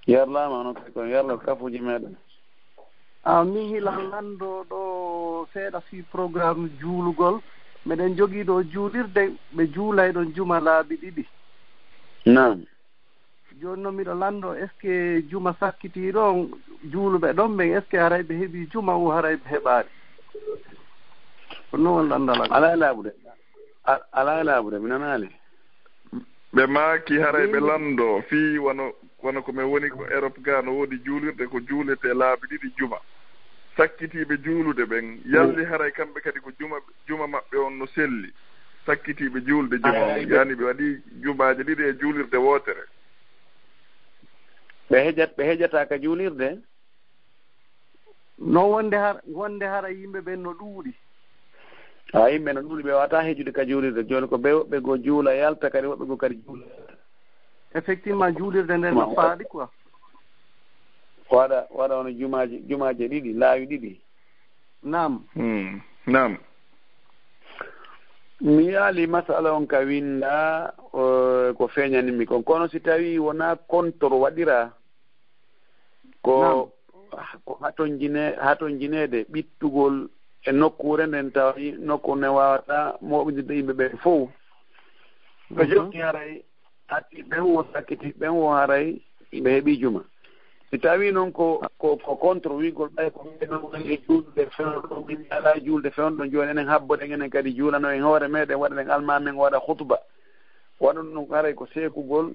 yerlama ono kay kon yerlo kafuji meɗen
min hilan lando ɗo seeɗa fi programme juulugol meɗen jogii ɗo juulirde ɓe juulay ɗon juma laabi ɗiɗi
nam
jooni noon miɗo lanndo est ce que juma sakkitii ɗon juuluɓe ɗon ɓen est ce que haray ɓe heɓii juma o haray ɓe heɓaani ko noon won lanndala
ala e laaɓude ala e laaɓude mi nanaali
ɓe maaki haray ɓe lanndo fii wono ko min woni ko Europe ga no woodi juulirde ko juulete laabi ɗiɗi juma sakkitiiɓe juulude ɓen yalli haray kamɓe kadi ko juma maɓɓe on no selli sakkitiiɓe juulde juma on yaani ɓe waɗii jumaaje ɗiɗi e juulirde wootere
ɓe hejata ka juulirde
no wonde hara yimɓe ɓen no ɗuuɗi
yimɓe no ɗuuɗi ɓe wata hejude ka juulirde jooni ko ɓe woɓɓe goo juula yalta kadi woɓɓe goo kadi juula
effectivement juulirde nden no faaɗi quoi
waɗa ono jumaaje ɗiɗi laawi ɗiɗi
nam
nam
mi yaali masala on ka winda ko feeñanimi kon kono si tawi wona contrôle waɗira ko haton jineede ɓittugol e nokkure nden tawi nokku ne wawata moɓidide yimɓe ɓen fof ko jokki haray atti ɓen wo sakkiti ɓen wo haray ɓe heeɓi juma si tawi noon ko contre wigol ɓay ko ɗon woni juulde fewɗo min ala juulde fewɗo joni enen habboɗen enen kadi juulano en hoore meɗen waɗaɗen alma men waɗa hutuba waɗon ɗum haray ko seekugol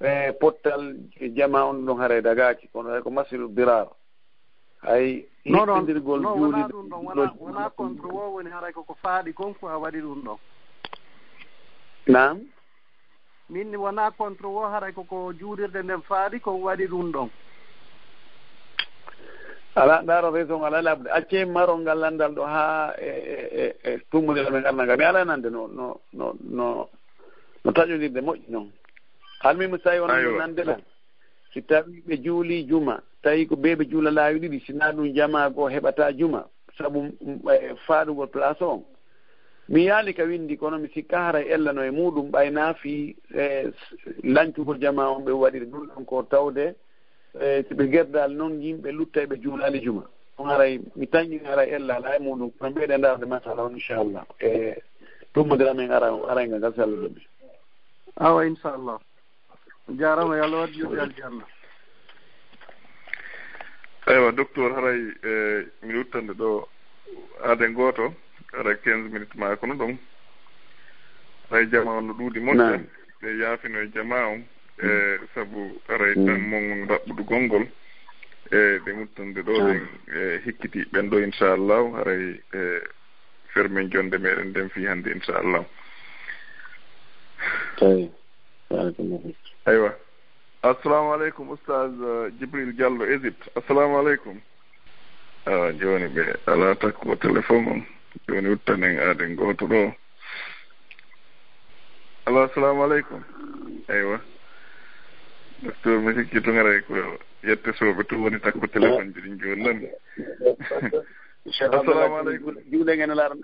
e pottal jama on ɗon haray dagaki kono hay ko masilu dirar hay hippidirgol juulide
wona contre wo woni haray koko faaɗi konko a waɗi ɗum ɗon
nam
min ni wona contre wo haray koko juurirde nden faaɗi kon waɗi ɗum ɗon
ala ndaaro raison ala laaɓde accee marol ngal lanndal ɗo haa e tummudel men arnanga mi ala nande no taƴodirde moƴƴi noon halmimi so tawi wonno nandeɗan si tawi ɓe juuli juma tawi ko ɓe ɓe juula laawi ɗiɗi sina ɗum jamaago heɓata juma sabu faaɗugol place on mi yaali ka windi kono mi sikka hara ellano e muɗum ɓay naafi lancugol jama on ɓe waɗiri ɗum ɗon ko tawde so ɓe gerdal noon yimɓe lutta e ɓe juulali juma on haray mi tañƴini haray ella ala e muɗum kono mbiyeɗe ndarde masala on inchallah e tummodira men arayga ngal sallude ɓe
awa inchallah jarama yo Allah waddi yodde aljanna
eywa docteur haray mi wuttande ɗo aade gooto ara 15 minutes ma kono ɗum hay jama on no ɗuuɗi moƴƴe ɓe yaafino e jama on sabu aray tan mon raɓɓudu gongol ɓe wuttande ɗo ɗen hikkiti ɓen ɗo inchallahu haray fermen jonde meɗen nden fi hannde inchallahu aywa assalamu aleykum oustaz Djibril Diallo Égypte assalamu aleykum joni ɓe ala takko téléphone on joni wuttanen aaden gooto ɗo alo assalamu aleykum aywa docteur mi sikki to ngaray ko yette soɓe to woni takko téléphone ji ɗin joni nan assalamu aleykum
juuɗe ngene laara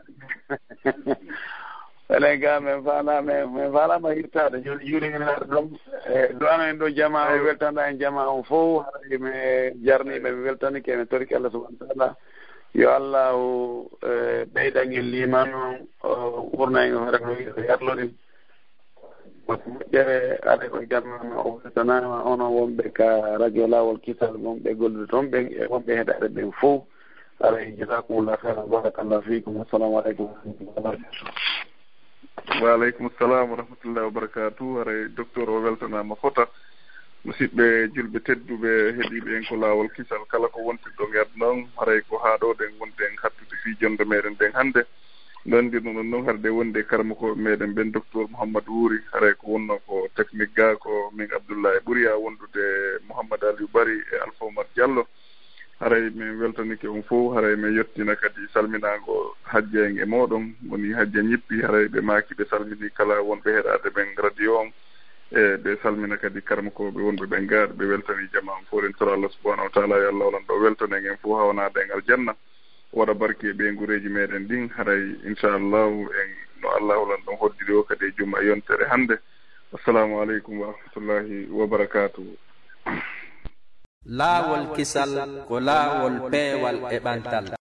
elen ga min falama hirtade joni juuɗe ngene laara ɗum duwano en ɗo jama o weltanda en jama on fof haray mi jarniɓe mi weltanike mi toriki Allah subahana taala yo allahu ɓeyɗangel liman on ɓurna en hoore no wiide yarloɗin moƴƴere aɗa ko jamama o weltanama ono wonɓe ka radio lawol kisal wonɓe gollude toon ɓen e wonɓe heɗade ɓen fof aray jasakumullah khairan barakallahu fikum assalamu aleykum
waaleykum salam wa rahmatullahi wa barakatuh haray docteur o weltanama fota musidɓe julɓe tedduɓe heeɗiɓe en ko laawol kisal kala ko wontirɗo nger noon haray ko haaɗoɗen wonde en hattude fi jonde meɗen nden hannde nondirno ɗon noon harde wonde karmakoɓe meɗen ɓen docteur Mouhamadou Wuri haray ko wonno ko technique ga ko min Abdoullahi ɓuriya wondude Mouhamadou Aliou Bari e Alpha Oumar Diallo haray min weltanike on fof haray min yettina kadi salminago hajja en e moɗon woni hajja ñippi haray ɓe maaki ɓe salmini kala wonɓe heɗade ɓen radio on e ɓe salmina kadi karmakoɓe wonɓe ɓen gaaɗo ɓe weltani jama on fof en tora Allah subahanahu wa taala yo Allah olan ɗo weltanen en fof hawanade en aljanna waɗa barke e ɓe gureji meɗen ɗin haray inchallahu en no Allah olan ɗon hoddiri o kadi e juma yontere hannde assalamu aleykum wa rahmatullahi wa barakatuh
laawol kisal ko laawol peewal e ɓantal